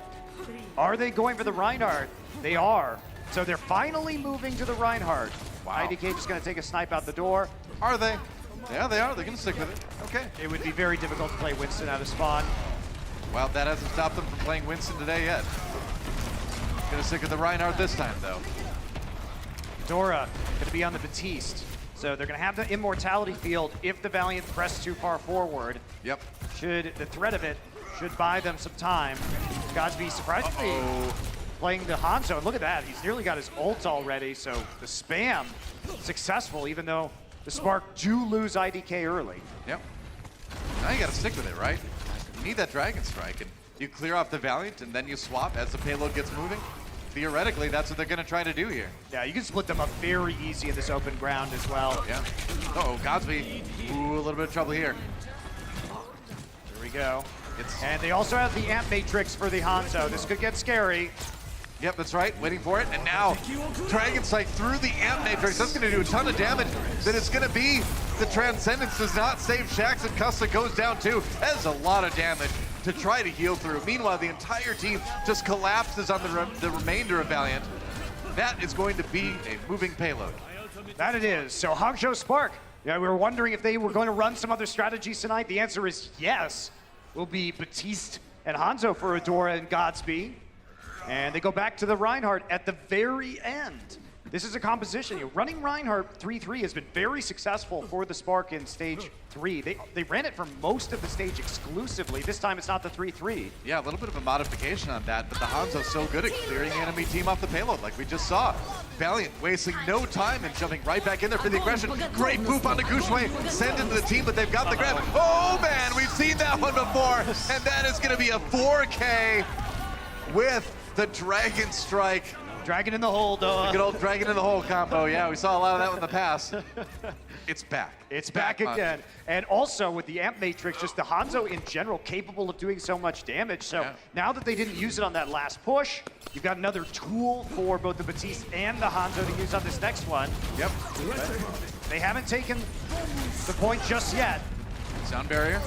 are they going for the Reinhardt? They are. So they're finally moving to the Reinhardt. Wow. IDK just going to take a snipe out the door. Are they? Yeah, they are. They're going to stick with it. Okay. It would be very difficult to play Winston out of spawn. Well, that hasn't stopped them from playing Winston today yet. Going to stick with the Reinhardt this time, though. Dora going to be on the Batiste. So they're going to have the immortality field if the Valiant press too far forward. Yep. The threat of it should buy them some time. Godspeed surprisingly playing the Hangzhou. And look at that. He's nearly got his ult already. So the spam successful, even though the Spark do lose IDK early. Yep. Now you got to stick with it, right? You need that Dragon Strike, and you clear off the Valiant, and then you swap as the payload gets moving. Theoretically, that's what they're going to try to do here. Yeah, you can split them up very easy in this open ground as well. Yeah. Uh-oh, Godspeed. Ooh, a little bit of trouble here. There we go. And they also have the Amp Matrix for the Hangzhou. This could get scary. Yep, that's right. Waiting for it. And now, Dragon Strike through the Amp Matrix. That's going to do a ton of damage. Then it's going to be the Transcendence does not save Shax, and Custa goes down too. That is a lot of damage to try to heal through. Meanwhile, the entire team just collapses on the remainder of Valiant. That is going to be a moving payload. That it is. So Hangzhou Spark. Yeah, we were wondering if they were going to run some other strategies tonight. The answer is yes. Will be Batiste and Hangzhou for Adora and Godspeed. And they go back to the Reinhardt at the very end. This is a composition. Running Reinhardt 3-3 has been very successful for the Spark in stage 3. They ran it for most of the stage exclusively. This time it's not the 3-3. Yeah, a little bit of a modification on that, but the Hangzhou's so good at clearing the enemy team off the payload, like we just saw. Valiant wasting no time and jumping right back in there for the aggression. Great move onto Gushue, send into the team, but they've got the grab. Oh man, we've seen that one before, and that is gonna be a 4K with the Dragon Strike. Dragon in the hole, though. Good old Dragon in the hole combo. Yeah, we saw a lot of that one in the past. It's back. It's back again. And also with the Amp Matrix, just the Hangzhou in general capable of doing so much damage. So now that they didn't use it on that last push, you've got another tool for both the Batiste and the Hangzhou to use on this next one. Yep. They haven't taken the point just yet. Sound barrier.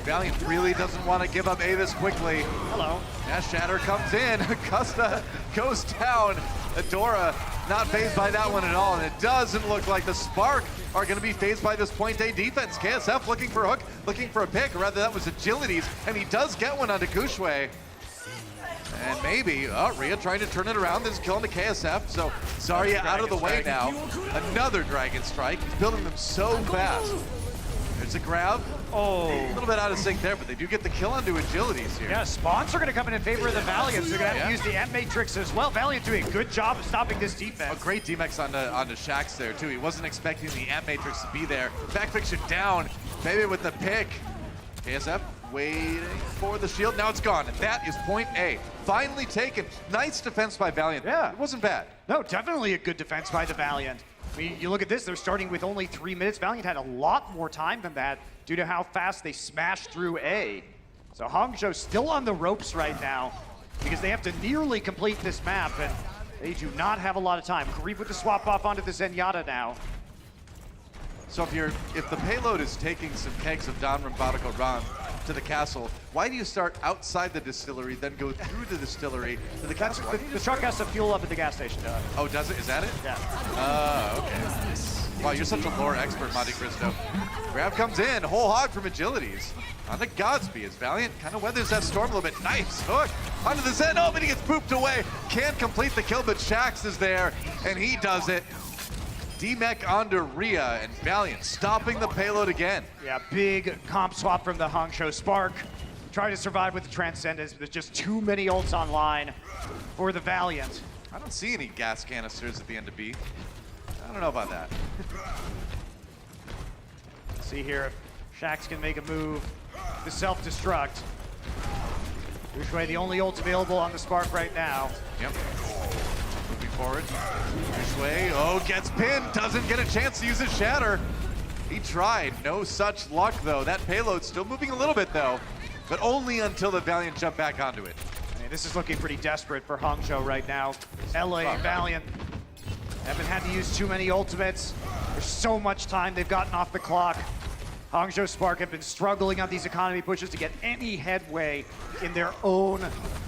Valiant really doesn't want to give up A this quickly. Hello. Yeah, Shatter comes in. Custa goes down. Adora not phased by that one at all, and it doesn't look like the Spark are going to be phased by this point A defense. KSF looking for a hook, looking for a pick, or rather that was Agilities, and he does get one onto Gushue. And maybe, Rhea trying to turn it around, this is killing the KSF, so Zarya out of the way now. Another Dragon Strike. He's building them so fast. There's a grab. Oh. A little bit out of sync there, but they do get the kill onto Agilities here. Yeah, spawns are going to come in favor of the Valiant, so they're going to have to use the Amp Matrix as well. Valiant doing a good job of stopping this defense. A great DMX onto Shax there, too. He wasn't expecting the Amp Matrix to be there. Back fiction down, maybe with the pick. KSF waiting for the shield. Now it's gone, and that is point A. Finally taken. Nice defense by Valiant. Yeah. It wasn't bad. No, definitely a good defense by the Valiant. I mean, you look at this, they're starting with only 3 minutes. Valiant had a lot more time than that due to how fast they smashed through A. So Hangzhou still on the ropes right now because they have to nearly complete this map, and they do not have a lot of time. Karib with the swap off onto the Zenyatta now. So if the payload is taking some kegs of Don Rambatico Ron to the castle, why do you start outside the distillery, then go through the distillery to the castle? The truck has to fuel up at the gas station, Doug. Oh, does it? Is that it? Yeah. Okay. Wow, you're such a lore expert, Monte Cristo. Grab comes in, whole hog from Agilities. On the Godspeed as Valiant kind of weathers that storm a little bit. Nice hook onto the Zen. Oh, but he gets pooped away. Can't complete the kill, but Shax is there, and he does it. D-Mech onto Rhea, and Valiant stopping the payload again. Yeah, big comp swap from the Hangzhou Spark. Try to survive with the Transcendence, but there's just too many ults online for the Valiant. I don't see any gas canisters at the end of B. I don't know about that. Let's see here if Shax can make a move to self-destruct. Gushue, the only ult available on the Spark right now. Yep. Moving forward. Gushue, gets pinned, doesn't get a chance to use his Shatter. He tried, no such luck though. That payload's still moving a little bit though, but only until the Valiant jump back onto it. I mean, this is looking pretty desperate for Hangzhou right now. LA Valiant haven't had to use too many ultimates. There's so much time they've gotten off the clock. Hangzhou Spark have been struggling on these economy pushes to get any headway in their own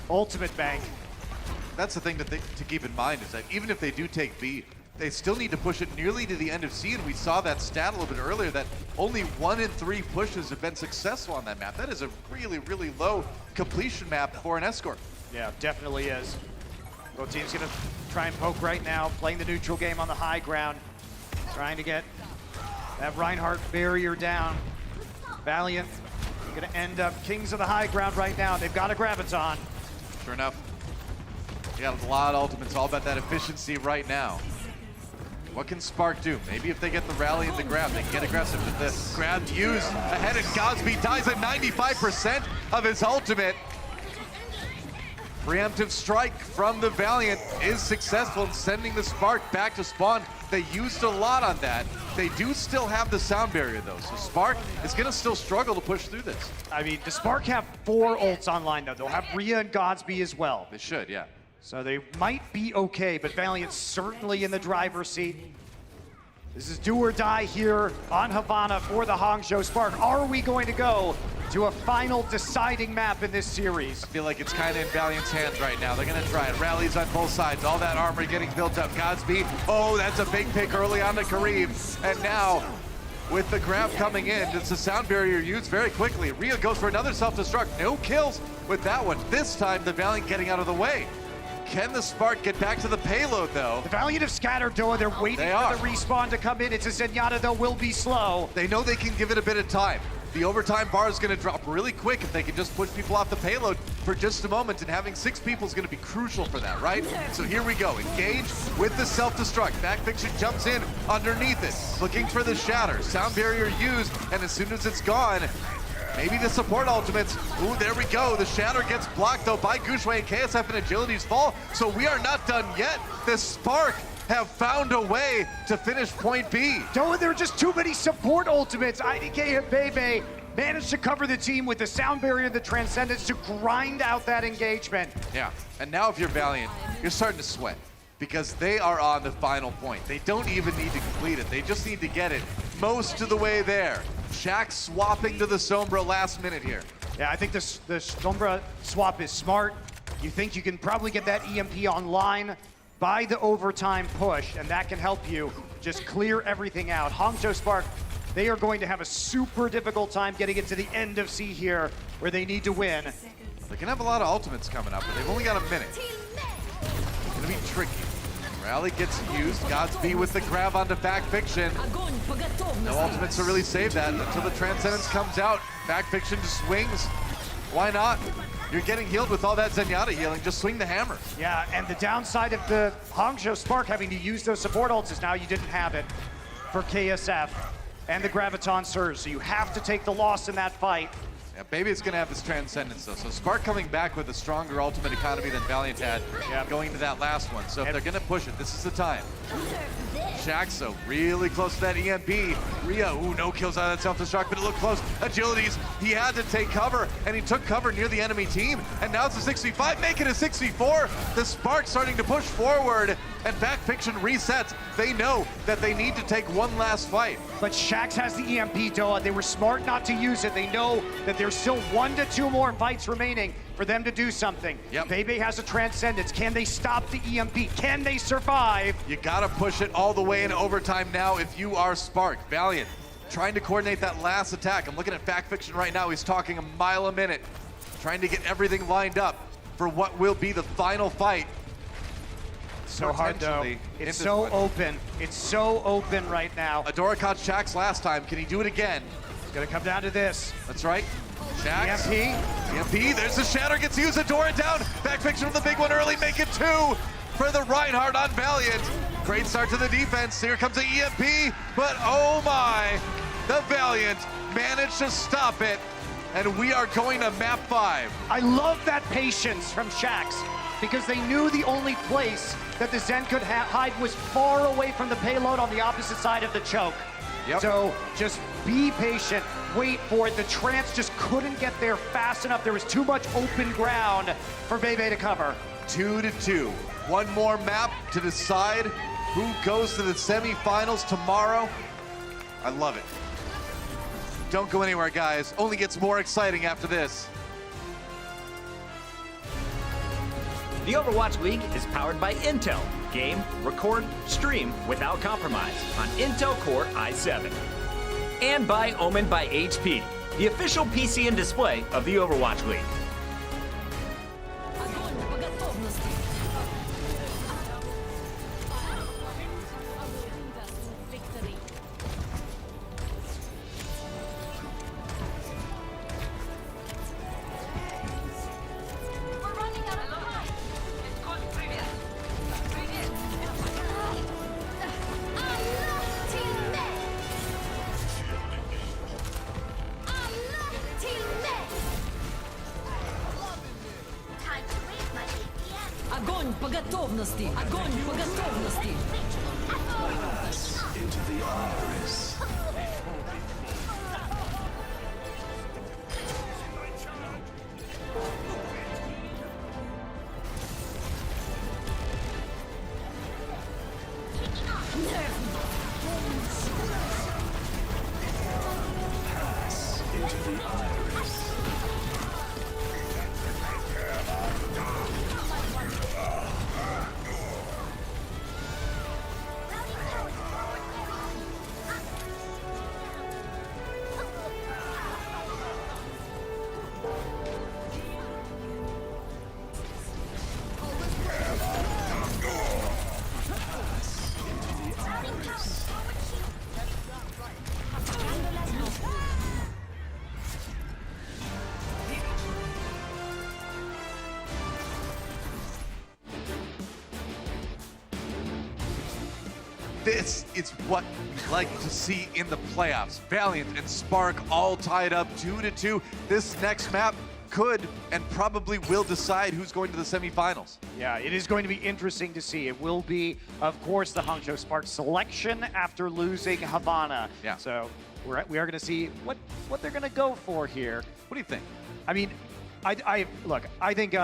ultimate bank. That's the thing to keep in mind is that even if they do take B, they still need to push it nearly to the end of C, and we saw that stat a little bit earlier that only 1 in 3 pushes have been successful on that map. That is a really, really low completion map for an escort. Yeah, definitely is. Both teams gonna try and poke right now, playing the neutral game on the high ground, trying to get that Reinhardt barrier down. Valiant gonna end up kings of the high ground right now. They've got a Graviton. Sure enough. You got a lot of ultimates, all about that efficiency right now. What can Spark do? Maybe if they get the rally and the grab, they can get aggressive. But the grab used ahead, and Godspeed dies at 95% of his ultimate. Preemptive strike from the Valiant is successful in sending the Spark back to spawn. They used a lot on that. They do still have the sound barrier though, so Spark is gonna still struggle to push through this. I mean, the Spark have 4 ults online though. They'll have Rhea and Godspeed as well. They should, yeah. So they might be okay, but Valiant's certainly in the driver's seat. This is do or die here on Havana for the Hangzhou Spark. Are we going to go to a final deciding map in this series? I feel like it's kind of in Valiant's hands right now. They're gonna try it. Rallies on both sides. All that armor getting built up. Godspeed. Oh, that's a big pick early on to Karib. And now, with the grab coming in, it's a sound barrier used very quickly. Rhea goes for another self-destruct. No kills with that one. This time, the Valiant getting out of the way. Can the Spark get back to the payload, though? The Valiant have scattered, Doa. They're waiting for the respawn to come in. It's a Zenyatta, though, will be slow. They know they can give it a bit of time. The overtime bar is going to drop really quick if they can just push people off the payload for just a moment, and having 6 people is going to be crucial for that, right? So here we go. Engage with the self-destruct. Backfiction jumps in underneath it, looking for the shatter. Sound barrier used, and as soon as it's gone, maybe the support ultimates. Ooh, there we go. The shatter gets blocked, though, by Gushue, and KSF and Agility's fall. So we are not done yet. The Spark have found a way to finish point B. Doa, there are just too many support ultimates. IDK and Bebe managed to cover the team with the sound barrier, the Transcendence, to grind out that engagement. Yeah, and now if you're Valiant, you're starting to sweat because they are on the final point. They don't even need to complete it. They just need to get it most of the way there. Shaq swapping to the Sombra last minute here. Yeah, I think the Sombra swap is smart. You think you can probably get that EMP online by the overtime push, and that can help you just clear everything out. Hangzhou Spark, they are going to have a super difficult time getting it to the end of C here, where they need to win. They can have a lot of ultimates coming up, but they've only got a minute. It's gonna be tricky. Rally gets used. Godspeed with the grab onto Backfiction. No ultimates to really save that until the Transcendence comes out. Backfiction just swings. Why not? You're getting healed with all that Zenyatta healing. Just swing the hammer. Yeah, and the downside of the Hangzhou Spark having to use those support ults is now you didn't have it for KSF and the Graviton Surge, so you have to take the loss in that fight. Yeah, maybe it's going to have this Transcendence, though. So Spark coming back with a stronger ultimate economy than Valiant had going into that last one. So if they're going to push it, this is the time. Shaxo really close to that EMP. Ria, ooh, no kills out of that self-destruct, but it looked close. Agilities, he had to take cover, and he took cover near the enemy team, and now it's a 6v5, make it a 6v4. The Spark starting to push forward, and Backfiction resets. They know that they need to take one last fight. But Shax has the EMP, Doa. They were smart not to use it. They know that there's still 1 to 2 more fights remaining for them to do something. Yep. Bebe has a Transcendence. Can they stop the EMP? Can they survive? You gotta push it all the way into overtime now if you are Spark. Valiant trying to coordinate that last attack. I'm looking at Backfiction right now. He's talking a mile a minute, trying to get everything lined up for what will be the final fight. So hard, though. It's so open. It's so open right now. Adora caught Shax last time. Can he do it again? It's gonna come down to this. That's right. Shax. EMP. There's the shatter. Gets used. Adora down. Backfiction with the big one early. Make it 2 for the Reinhardt on Valiant. Great start to the defense. Here comes the EMP. But oh my, the Valiant managed to stop it. And we are going to map 5. I love that patience from Shax, because they knew the only place that the Zen could hide was far away from the payload on the opposite side of the choke. Yep. So just be patient, wait for it. The Trance just couldn't get there fast enough. There was too much open ground for Bebe to cover. 2-2. One more map to decide who goes to the semifinals tomorrow. I love it. Don't go anywhere, guys. Only gets more exciting after this. The Overwatch League is powered by Intel. Game, record, stream without compromise on Intel Core i7. And by Omen by HP, the official PC and display of the Overwatch League. Огонь по готовности! Огонь по готовности! Into the iris. Into the iris. This is what we like to see in the playoffs. Valiant and Spark all tied up 2-2. This next map could and probably will decide who's going to the semifinals. Yeah, it is going to be interesting to see. It will be, of course, the Hangzhou Spark selection after losing Havana. Yeah. So we are going to see what they're going to go for here. What do you think? I mean, I think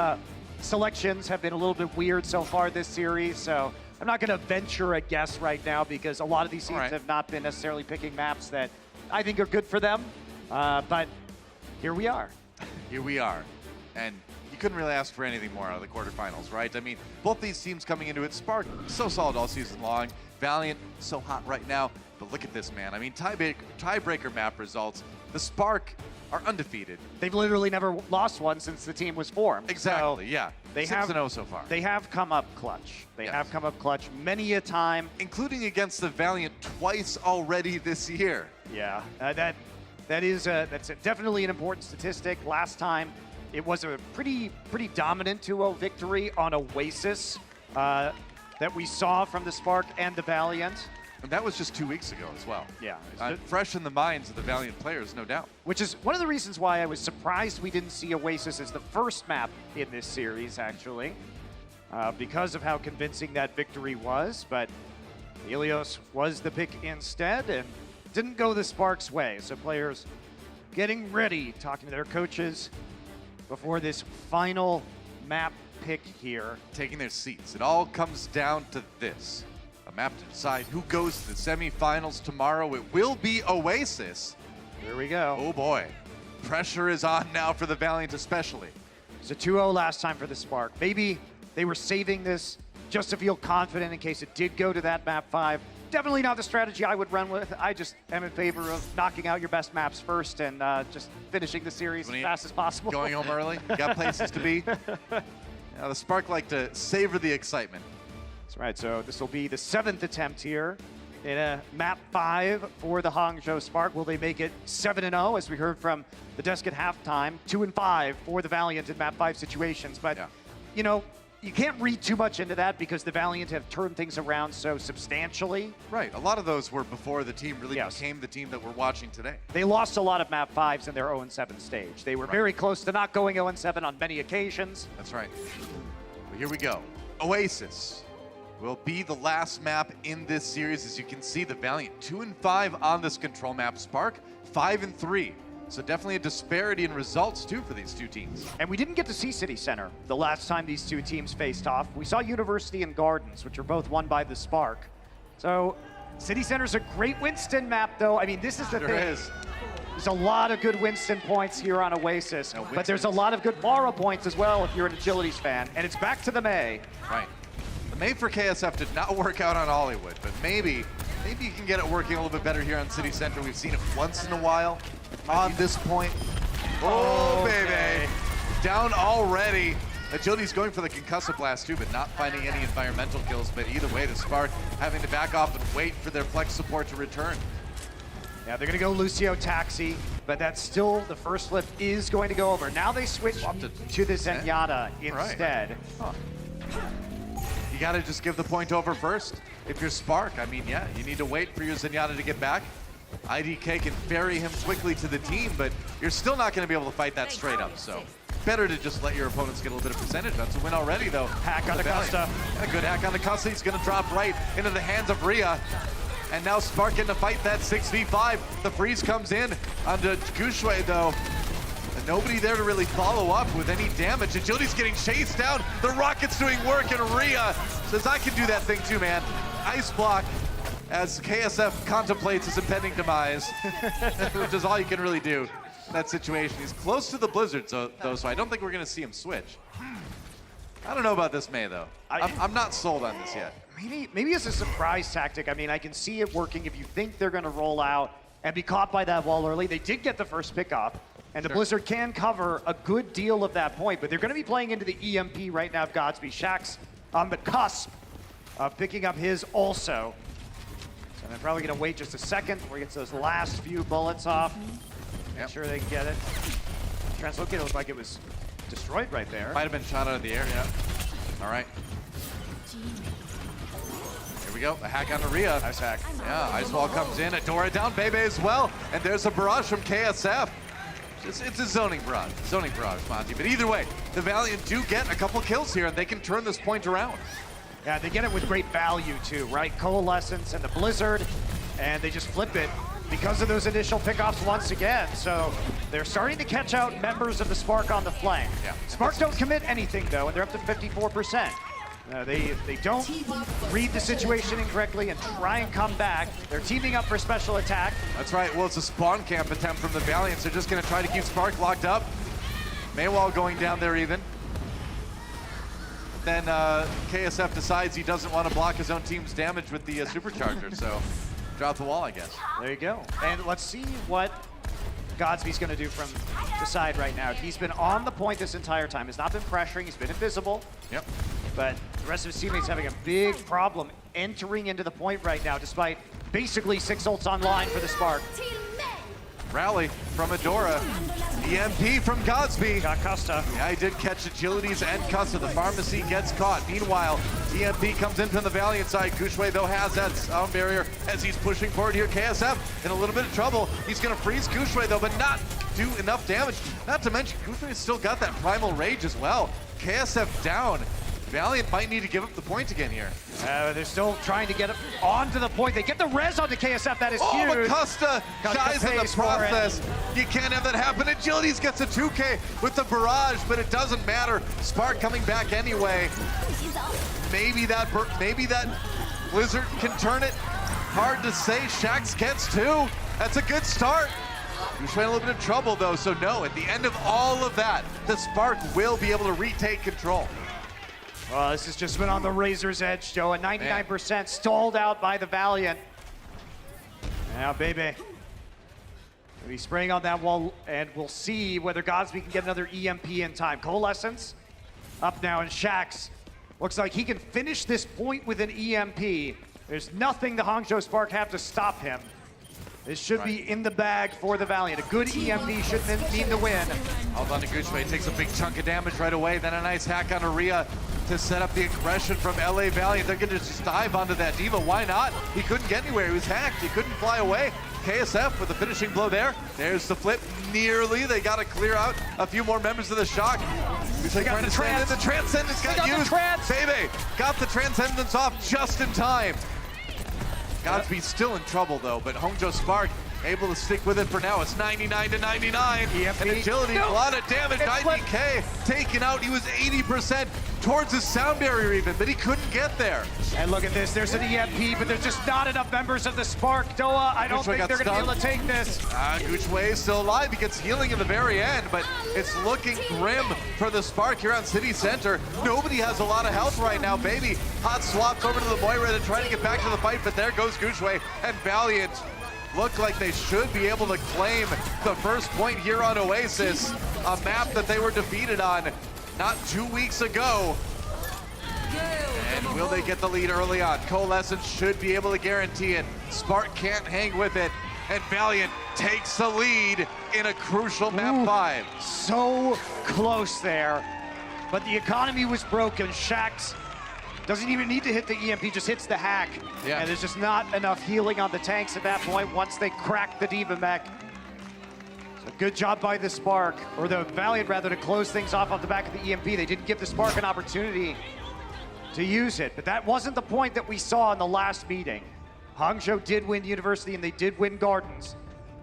selections have been a little bit weird so far this series, so I'm not going to venture a guess right now because a lot of these teams have not been necessarily picking maps that I think are good for them. But here we are. Here we are. And you couldn't really ask for anything more out of the quarterfinals, right? I mean, both these teams coming into it, Spark, so solid all season long. Valiant, so hot right now. But look at this, man. I mean, tiebreaker map results. The Spark are undefeated. They've literally never lost one since the team was formed. Exactly, so yeah. They 6-0 so far. They have come up clutch. They have come up clutch many a time. Including against the Valiant twice already this year. Yeah, that's definitely an important statistic. Last time, it was a pretty dominant 2-0 victory on Oasis that we saw from the Spark and the Valiant. And that was just 2 weeks ago as well. Yeah. Fresh in the minds of the Valiant players, no doubt. Which is one of the reasons why I was surprised we didn't see Oasis as the first map in this series, actually, because of how convincing that victory was. But Ilios was the pick instead and didn't go the Sparks' way. So players getting ready, talking to their coaches before this final map pick here. Taking their seats. It all comes down to this. A map to decide who goes to the semifinals tomorrow. It will be Oasis. Here we go. Oh boy. Pressure is on now for the Valiant especially. It was a 2-0 last time for the Spark. Maybe they were saving this just to feel confident in case it did go to that map 5. Definitely not the strategy I would run with. I just am in favor of knocking out your best maps first and just finishing the series as fast as possible. Going home early, got places to be. The Spark like to savor the excitement. That's right, so this will be the 7th attempt here in a map 5 for the Hangzhou Spark. Will they make it 7-0, as we heard from the desk at halftime? 2-5 for the Valiant in map 5 situations. But, you know, you can't read too much into that because the Valiant have turned things around so substantially. Right, a lot of those were before the team really became the team that we're watching today. They lost a lot of map 5s in their 0-7 stage. They were very close to not going 0-7 on many occasions. That's right. Well, here we go. Oasis will be the last map in this series. As you can see, the Valiant 2-5 on this control map. Spark 5-3. So definitely a disparity in results too for these two teams. And we didn't get to see City Center the last time these two teams faced off. We saw University and Gardens, which are both won by the Spark. So City Center's a great Winston map though. I mean, this is the thing. Is. There's a lot of good Winston points here on Oasis, but there's a lot of good Mara points as well if you're an Agilities fan. And it's back to the May. Right. The May for KSF did not work out on Hollywood, but maybe you can get it working a little bit better here on City Center. We've seen it once in a while on this point. Oh, baby. Down already. Agility's going for the concussive blast too, but not finding any environmental kills. But either way, the Spark having to back off and wait for their flex support to return. Yeah, they're going to go Lucio Taxi, but that's still, the first flip is going to go over. Now they switch to the Zenyatta instead. Huh. You got to just give the point over first. If you're Spark, I mean, yeah, you need to wait for your Zenyatta to get back. IDK can ferry him quickly to the team, but you're still not going to be able to fight that straight up. So better to just let your opponents get a little bit of percentage. That's a win already, though. Hack on the Costa. A good hack on the Costa. He's going to drop right into the hands of Rhea. And now Spark getting to fight that 6v5. The freeze comes in onto Gushue, though. And nobody there to really follow up with any damage. Agility's getting chased down. The Rocket's doing work, and Rhea says, I can do that thing too, man. Ice block as KSF contemplates his impending demise, which is all you can really do in that situation. He's close to the Blizzard, though, so I don't think we're going to see him switch. I don't know about this May, though. I'm not sold on this yet. Maybe it's a surprise tactic. I mean, I can see it working if you think they're going to roll out and be caught by that wall early. They did get the first pick up, and the Blizzard can cover a good deal of that point, but they're going to be playing into the EMP right now of Godspeed. Shaxx on the cusp of picking up his also. So they're probably going to wait just a second before he gets those last few bullets off. Make sure they can get it. Translocate looked like it was destroyed right there. Might have been shot out of the air, yeah. All right. Here we go. A hack on Aria. Nice hack. Yeah, Ice Wall comes in. Adora down, Bebe as well. And there's a barrage from KSF. It's a zoning barrage, Monty. But either way, the Valiant do get a couple kills here, and they can turn this point around. Yeah, they get it with great value too, right? Coalescence and the Blizzard, and they just flip it because of those initial pickoffs once again. So they're starting to catch out members of the Spark on the flank. Yeah. Spark don't commit anything though, and they're up to 54%. They don't read the situation incorrectly and try and come back. They're teaming up for special attack. That's right. Well, it's a spawn camp attempt from the Valiants. They're just going to try to keep Spark locked up. Maywall going down there even. Then KSF decides he doesn't want to block his own team's damage with the supercharger, so drop the wall, I guess. There you go. And let's see what Godsby's going to do from the side right now. He's been on the point this entire time. He's not been pressuring. He's been invisible. Yep. But the rest of his teammates having a big problem entering into the point right now, despite basically 6 ults online for the Spark. Rally from Adora. EMP from Godsby. Got Custa. Yeah, he did catch Agilities and Custa. The Pharmacy gets caught. Meanwhile, EMP comes in from the Valiant side. Gushue, though, has that sound barrier as he's pushing forward here. KSF in a little bit of trouble. He's going to freeze Gushue, though, but not do enough damage. Not to mention, Gushue's still got that Primal Rage as well. KSF down. Valiant might need to give up the point again here. They're still trying to get it onto the point. They get the res onto KSF. That is huge. Oh, Custa dies in the process. You can't have that happen. Agilities gets a 2K with the barrage, but it doesn't matter. Spark coming back anyway. Maybe that Blizzard can turn it. Hard to say. Shax gets 2. That's a good start. He's trying a little bit of trouble though, so no, at the end of all of that, the Spark will be able to retake control. Well, this has just been on the razor's edge, Joe. A 99% stalled out by the Valiant. Now, Bebe. He's spraying on that wall, and we'll see whether Godsby can get another EMP in time. Coalescence up now, and Shax looks like he can finish this point with an EMP. There's nothing the Hangzhou Spark have to stop him. This should be in the bag for the Valiant. A good EMP should mean the win. Hold on to Gushue, takes a big chunk of damage right away. Then a nice hack on Aria to set up the aggression from LA Valiant. They're gonna just dive onto that Diva. Why not? He couldn't get anywhere. He was hacked. He couldn't fly away. KSF with the finishing blow there. There's the flip. Nearly. They got to clear out a few more members of the Shock. They got the trans. The Transcendence got used. Bebe got the Transcendence off just in time. Godsby's still in trouble though, but Hangzhou Spark able to stick with it for now. It's 99 to 99. And Agility, a lot of damage. 90K taken out. He was 80% towards his sound barrier even, but he couldn't get there. And look at this. There's an EMP, but there's just not enough members of the Spark. Doa, I don't think they're going to be able to take this. Gushue is still alive. He gets healing in the very end, but it's looking grim for the Spark here on City Center. Nobody has a lot of health right now, baby. Hot swaps over to the Moira to try to get back to the fight, but there goes Gushue, and Valiant look like they should be able to claim the first point here on Oasis, a map that they were defeated on not 2 weeks ago. And will they get the lead early on? Coalescence should be able to guarantee it. Spark can't hang with it, and Valiant takes the lead in a crucial map 5. So close there, but the economy was broken. Shax doesn't even need to hit the EMP, just hits the hack. Yeah. And there's just not enough healing on the tanks at that point once they crack the Diva mech. So good job by the Spark, or the Valiant rather, to close things off the back of the EMP. They didn't give the Spark an opportunity to use it, but that wasn't the point that we saw in the last meeting. Hangzhou did win University and they did win Gardens.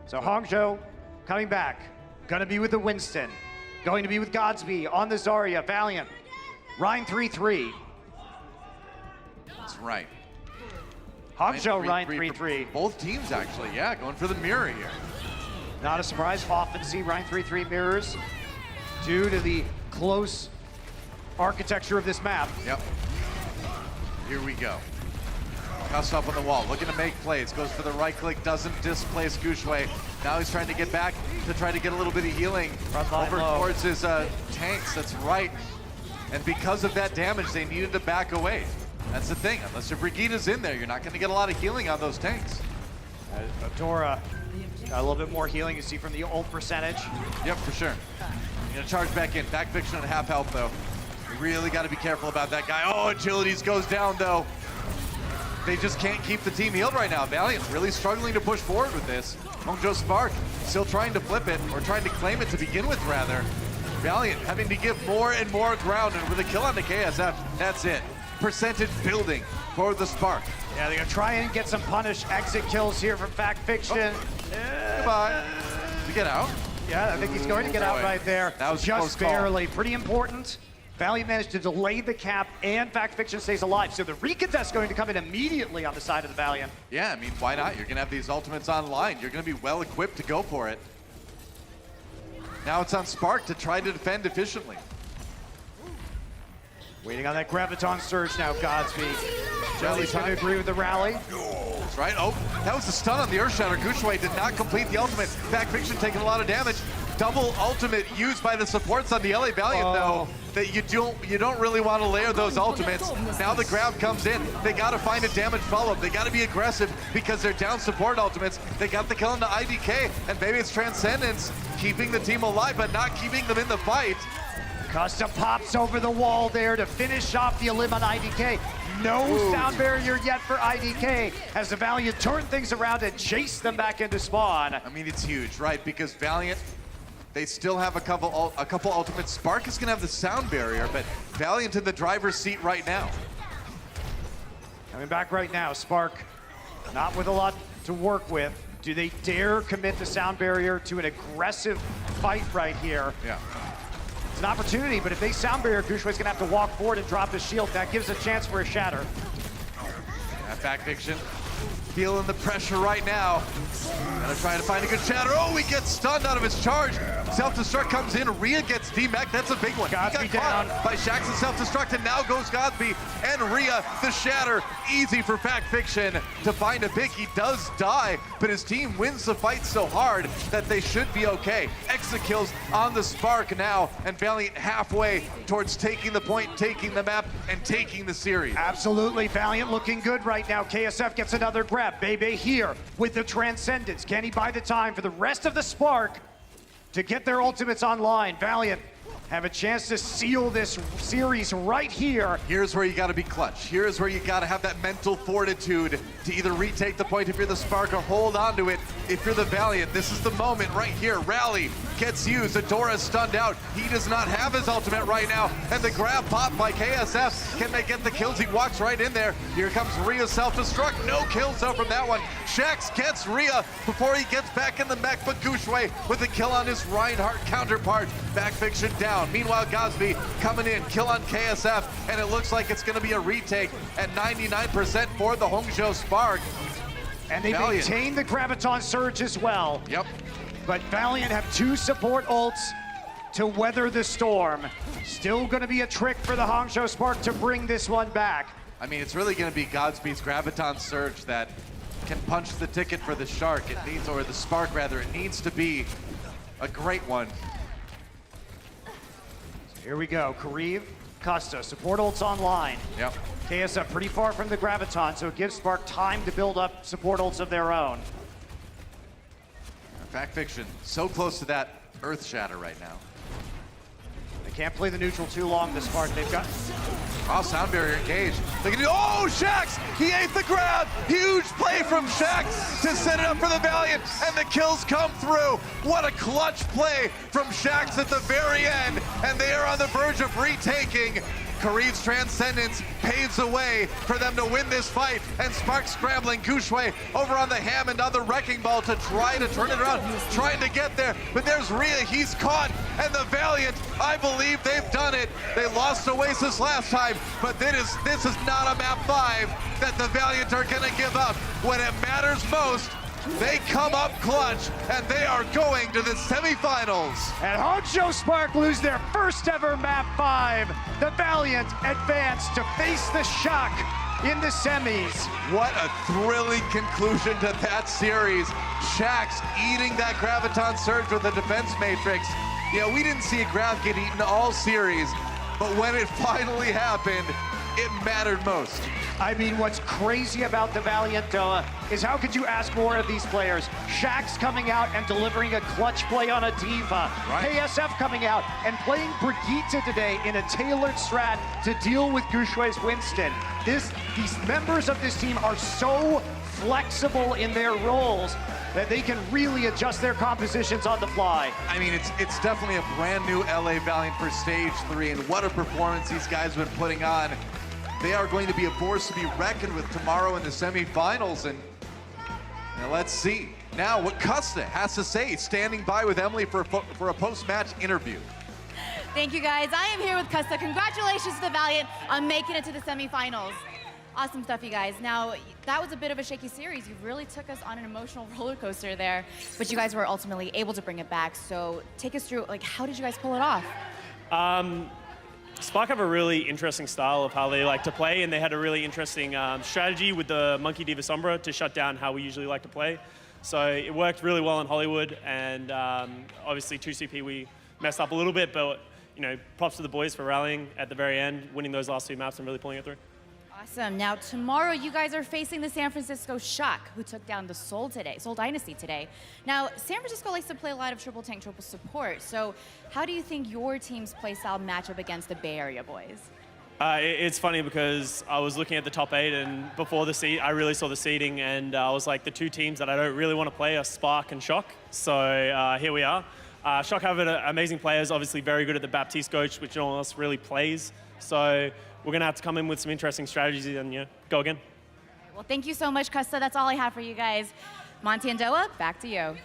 So Hangzhou coming back, gonna be with the Winston, going to be with Godsby on the Zarya. Valiant, Rhine 3-3. That's right. Hangzhou Rhine 3-3. Both teams actually, yeah, going for the mirror here. Not a surprise, often see Rhine 3-3 mirrors due to the close architecture of this map. Yep. Here we go. Cuss up on the wall, looking to make plays. Goes for the right click, doesn't displace Gushue. Now he's trying to get back to try to get a little bit of healing over towards his tanks. That's right. And because of that damage, they needed to back away. That's the thing. Unless your Brigida's in there, you're not going to get a lot of healing on those tanks. Adora got a little bit more healing, you see from the ult percentage. Yep, for sure. You're going to charge back in. Back fiction at half health, though. You really got to be careful about that guy. Oh, Agilities goes down, though. they just can't keep the team healed right now. Valiant really struggling to push forward with this. Hangzhou Spark still trying to flip it, or trying to claim it to begin with, rather. Valiant having to give more and more ground, and with a kill on the KSF, that's it. Percentage building for the Spark. Yeah, they're gonna try and get some punish exit kills here from Fact Fiction. Goodbye. Did he get out? Yeah, I think he's going to get out right there. That was just close call. barely. Pretty important. Valiant managed to delay the cap, and Fact Fiction stays alive. So the recontest going to come in immediately on the side of the Valiant. Yeah, I mean, why not? You're gonna have these ultimates online. You're gonna be well equipped to go for it. Now it's on Spark to try to defend efficiently. Waiting on that Graviton surge now, Godspeed. Jelly's going to agree with the rally. That's right. Oh, that was the stun on the Earth Shatter. Gushue did not complete the ultimate. Fact Fiction taking a lot of damage. Double ultimate used by the supports on the LA Valiant, though, that you don't really want to layer those ultimates. Now the grab comes in. They got to find a damage follow-up. They got to be aggressive because they're down support ultimates. They got the kill into IDK, and maybe it's Transcendence keeping the team alive, but not keeping them in the fight. Custom pops over the wall there to finish off the elim on IDK. No sound barrier yet for IDK as the Valiant turn things around and chase them back into spawn. I mean, it's huge, right? Because Valiant, they still have a couple ultimates. Spark is gonna have the sound barrier, but Valiant in the driver's seat right now. Coming back right now, Spark not with a lot to work with. Do they dare commit the sound barrier to an aggressive fight right here? Yeah. It's an opportunity, but if they sound barrier, Gushue's gonna have to walk forward and drop his shield. That gives a chance for a shatter. Fact Fiction feeling the pressure right now. Gonna try to find a good shatter. Oh, he gets stunned out of his charge. Self-destruct comes in. Rhea gets DMAC. That's a big one. Godsby he got caught down by Shaxx and self-destruct, and now goes Godsby and Rhea. The shatter easy for Fact Fiction to find a pick. He does die, but his team wins the fight so hard that they should be okay. Exit kills on the Spark now, and Valiant halfway towards taking the point, taking the map, and taking the series. Absolutely, Valiant looking good right now. KSF gets another grab. Bebe here with the Transcendence. Can he buy the time for the rest of the Spark to get their ultimates online? Valiant have a chance to seal this series right here. Here's where you gotta be clutch. Here's where you gotta have that mental fortitude to either retake the point if you're the Spark or hold on to it if you're the Valiant. This is the moment right here. Rally gets used. Adora stunned out. He does not have his ultimate right now. And the grab pop by KSF. Can they get the kills? He walks right in there. Here comes Rhea self-destruct. No kills though from that one. Shaxx gets Rhea before he gets back in the mech, but Gushue with a kill on his Reinhardt counterpart. Fact Fiction down. Meanwhile, Godsby coming in, kill on KSF, and it looks like it's going to be a retake at 99% for the Hangzhou Spark. And they maintain the Graviton Surge as well. Yep. But Valiant have two support ults to weather the storm. Still going to be a trick for the Hangzhou Spark to bring this one back. I mean, it's really going to be Godsby's Graviton Surge that can punch the ticket for the Shark. It needs, or the Spark rather, it needs to be a great one. Here we go, Kareev, Costa, support ults online. Yep. KSF pretty far from the Graviton, so it gives Spark time to build up support ults of their own. Fact Fiction, so close to that Earth Shatter right now. They can't play the neutral too long, the Spark. They've got... Oh, sound barrier engaged. They can do, oh, Shaxx! He ate the grab! Huge play from Shaxx to set it up for the Valiant, and the kills come through. What a clutch play from Shaxx at the very end, and they are on the verge of retaking. Kareev's Transcendence paves the way for them to win this fight, and Spark scrambling. Gushue over on the Hammond on the Wrecking Ball to try to turn it around, trying to get there, but there's Rhea, he's caught, and the Valiant, I believe they've done it. They lost Oasis last time, but this is not a map 5 that the Valiant are gonna give up. When it matters most, they come up clutch, and they are going to the semifinals. And Hangzhou Spark lose their first ever map 5. The Valiant advance to face the Shock in the semis. What a thrilling conclusion to that series. Shaxx eating that Graviton Surge with the defense matrix. Yeah, we didn't see a grab get eaten all series, but when it finally happened, it mattered most. I mean, what's crazy about the Valiant, Doa, is how could you ask more of these players? Shaq's coming out and delivering a clutch play on a diva. Right. KSF coming out and playing Brigitte today in a tailored strat to deal with Gushue's Winston. These members of this team are so flexible in their roles that they can really adjust their compositions on the fly. I mean, it's definitely a brand new LA Valiant for Stage 3, and what a performance these guys have been putting on. They are going to be a force to be reckoned with tomorrow in the semifinals, and let's see now what Custa has to say, standing by with Emily for a post-match interview. Thank you, guys. I am here with Custa. Congratulations to the Valiant on making it to the semifinals. Awesome stuff, you guys. Now, that was a bit of a shaky series. You really took us on an emotional roller coaster there, but you guys were ultimately able to bring it back. So take us through, like, how did you guys pull it off? Spark have a really interesting style of how they like to play, and they had a really interesting strategy with the Monkey Diva Sombra to shut down how we usually like to play. So it worked really well in Hollywood, and obviously 2CP we messed up a little bit, but you know, props to the boys for rallying at the very end, winning those last 2 maps and really pulling it through. Awesome. Now, tomorrow, you guys are facing the San Francisco Shock, who took down the Seoul Dynasty today. Now, San Francisco likes to play a lot of triple tank, triple support. So how do you think your team's playstyle match up against the Bay Area boys? It's funny because I was looking at the top 8, and before the seed, I really saw the seeding, and I was like, the 2 teams that I don't really want to play are Spark and Shock. So here we are. Shock have amazing players, obviously very good at the Baptiste coach, which no one else really plays. So we're going to have to come in with some interesting strategies and go again. Well, thank you so much, Custa. That's all I have for you guys. Monty and Doa, back to you.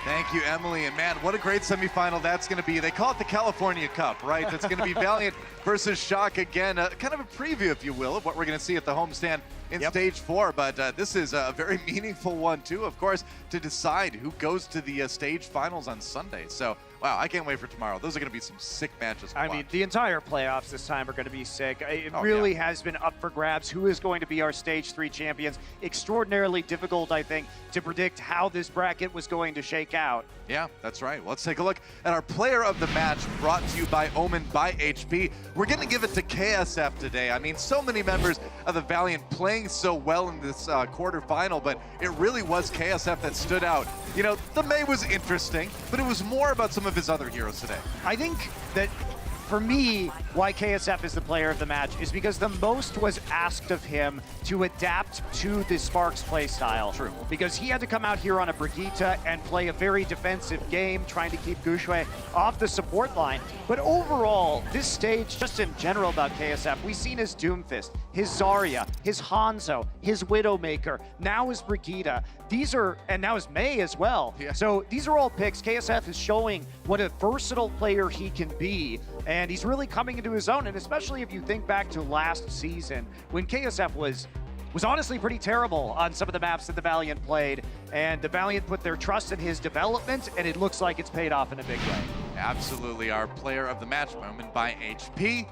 Thank you, Emily. And man, what a great semifinal that's going to be. They call it the California Cup, right? That's going to be Valiant versus Shock again. Kind of a preview, if you will, of what we're going to see at the homestand in Stage 4. But this is a very meaningful one, too, of course, to decide who goes to the stage finals on Sunday. So, wow, I can't wait for tomorrow. Those are going to be some sick matches to I watch. mean, the entire playoffs this time are going to be sick. It really has been up for grabs. Who is going to be our Stage 3 champions? Extraordinarily difficult, I think, to predict how this bracket was going to shake out. Yeah, that's right. Well, let's take a look at our player of the match, brought to you by Omen by HP. We're going to give it to KSF today. I mean, so many members of the Valiant playing so well in this quarterfinal, but it really was KSF that stood out. You know, the May was interesting, but it was more about some of his other heroes today. I think that for me, why KSF is the player of the match is because the most was asked of him to adapt to the Sparks play style. True. Because he had to come out here on a Brigitte and play a very defensive game, trying to keep Gushue off the support line. But overall, this stage, just in general about KSF, we've seen his Doomfist, his Zarya, his Hanzo, his Widowmaker, now his Brigitte. These are, and now his May as well. Yeah. So these are all picks. KSF is showing what a versatile player he can be. And he's really coming into his own, and especially if you think back to last season, when KSF was honestly pretty terrible on some of the maps that the Valiant played, and the Valiant put their trust in his development, and it looks like it's paid off in a big way. Absolutely, our player of the match moment by HP.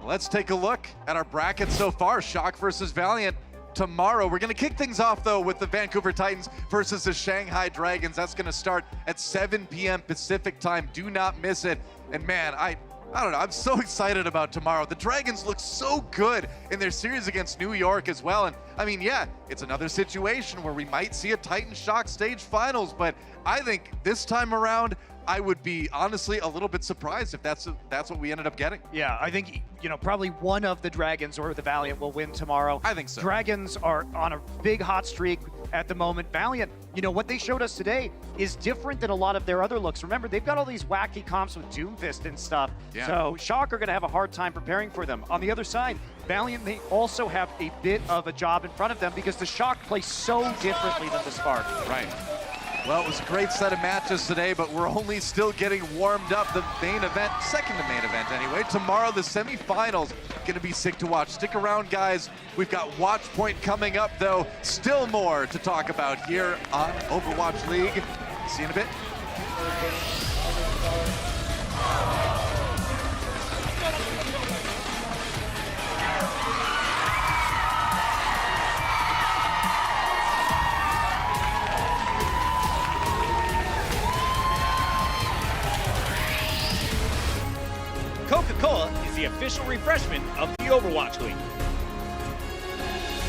Let's take a look at our bracket so far, Shock versus Valiant. Tomorrow, we're going to kick things off, though, with the Vancouver Titans versus the Shanghai Dragons. That's going to start at 7 p.m. Pacific time. Do not miss it. And man, I don't know, I'm so excited about tomorrow. The Dragons look so good in their series against New York as well. And I mean, yeah, it's another situation where we might see a Titan Shock stage finals, but I think this time around, I would be honestly a little bit surprised if that's what we ended up getting. Yeah, I think, you know, probably one of the Dragons or the Valiant will win tomorrow. I think so. Dragons are on a big hot streak at the moment. Valiant, you know, what they showed us today is different than a lot of their other looks. Remember, they've got all these wacky comps with Doomfist and stuff. Yeah. So Shock are going to have a hard time preparing for them. On the other side, Valiant may also have a bit of a job in front of them because the Shock play so differently than the Spark. Right. Well, it was a great set of matches today, but we're only still getting warmed up. The main event, second to main event anyway. Tomorrow, the semifinals, gonna be sick to watch. Stick around, guys. We've got Watch Point coming up, though. Still more to talk about here on Overwatch League. See you in a bit. Coca-Cola is the official refreshment of the Overwatch League.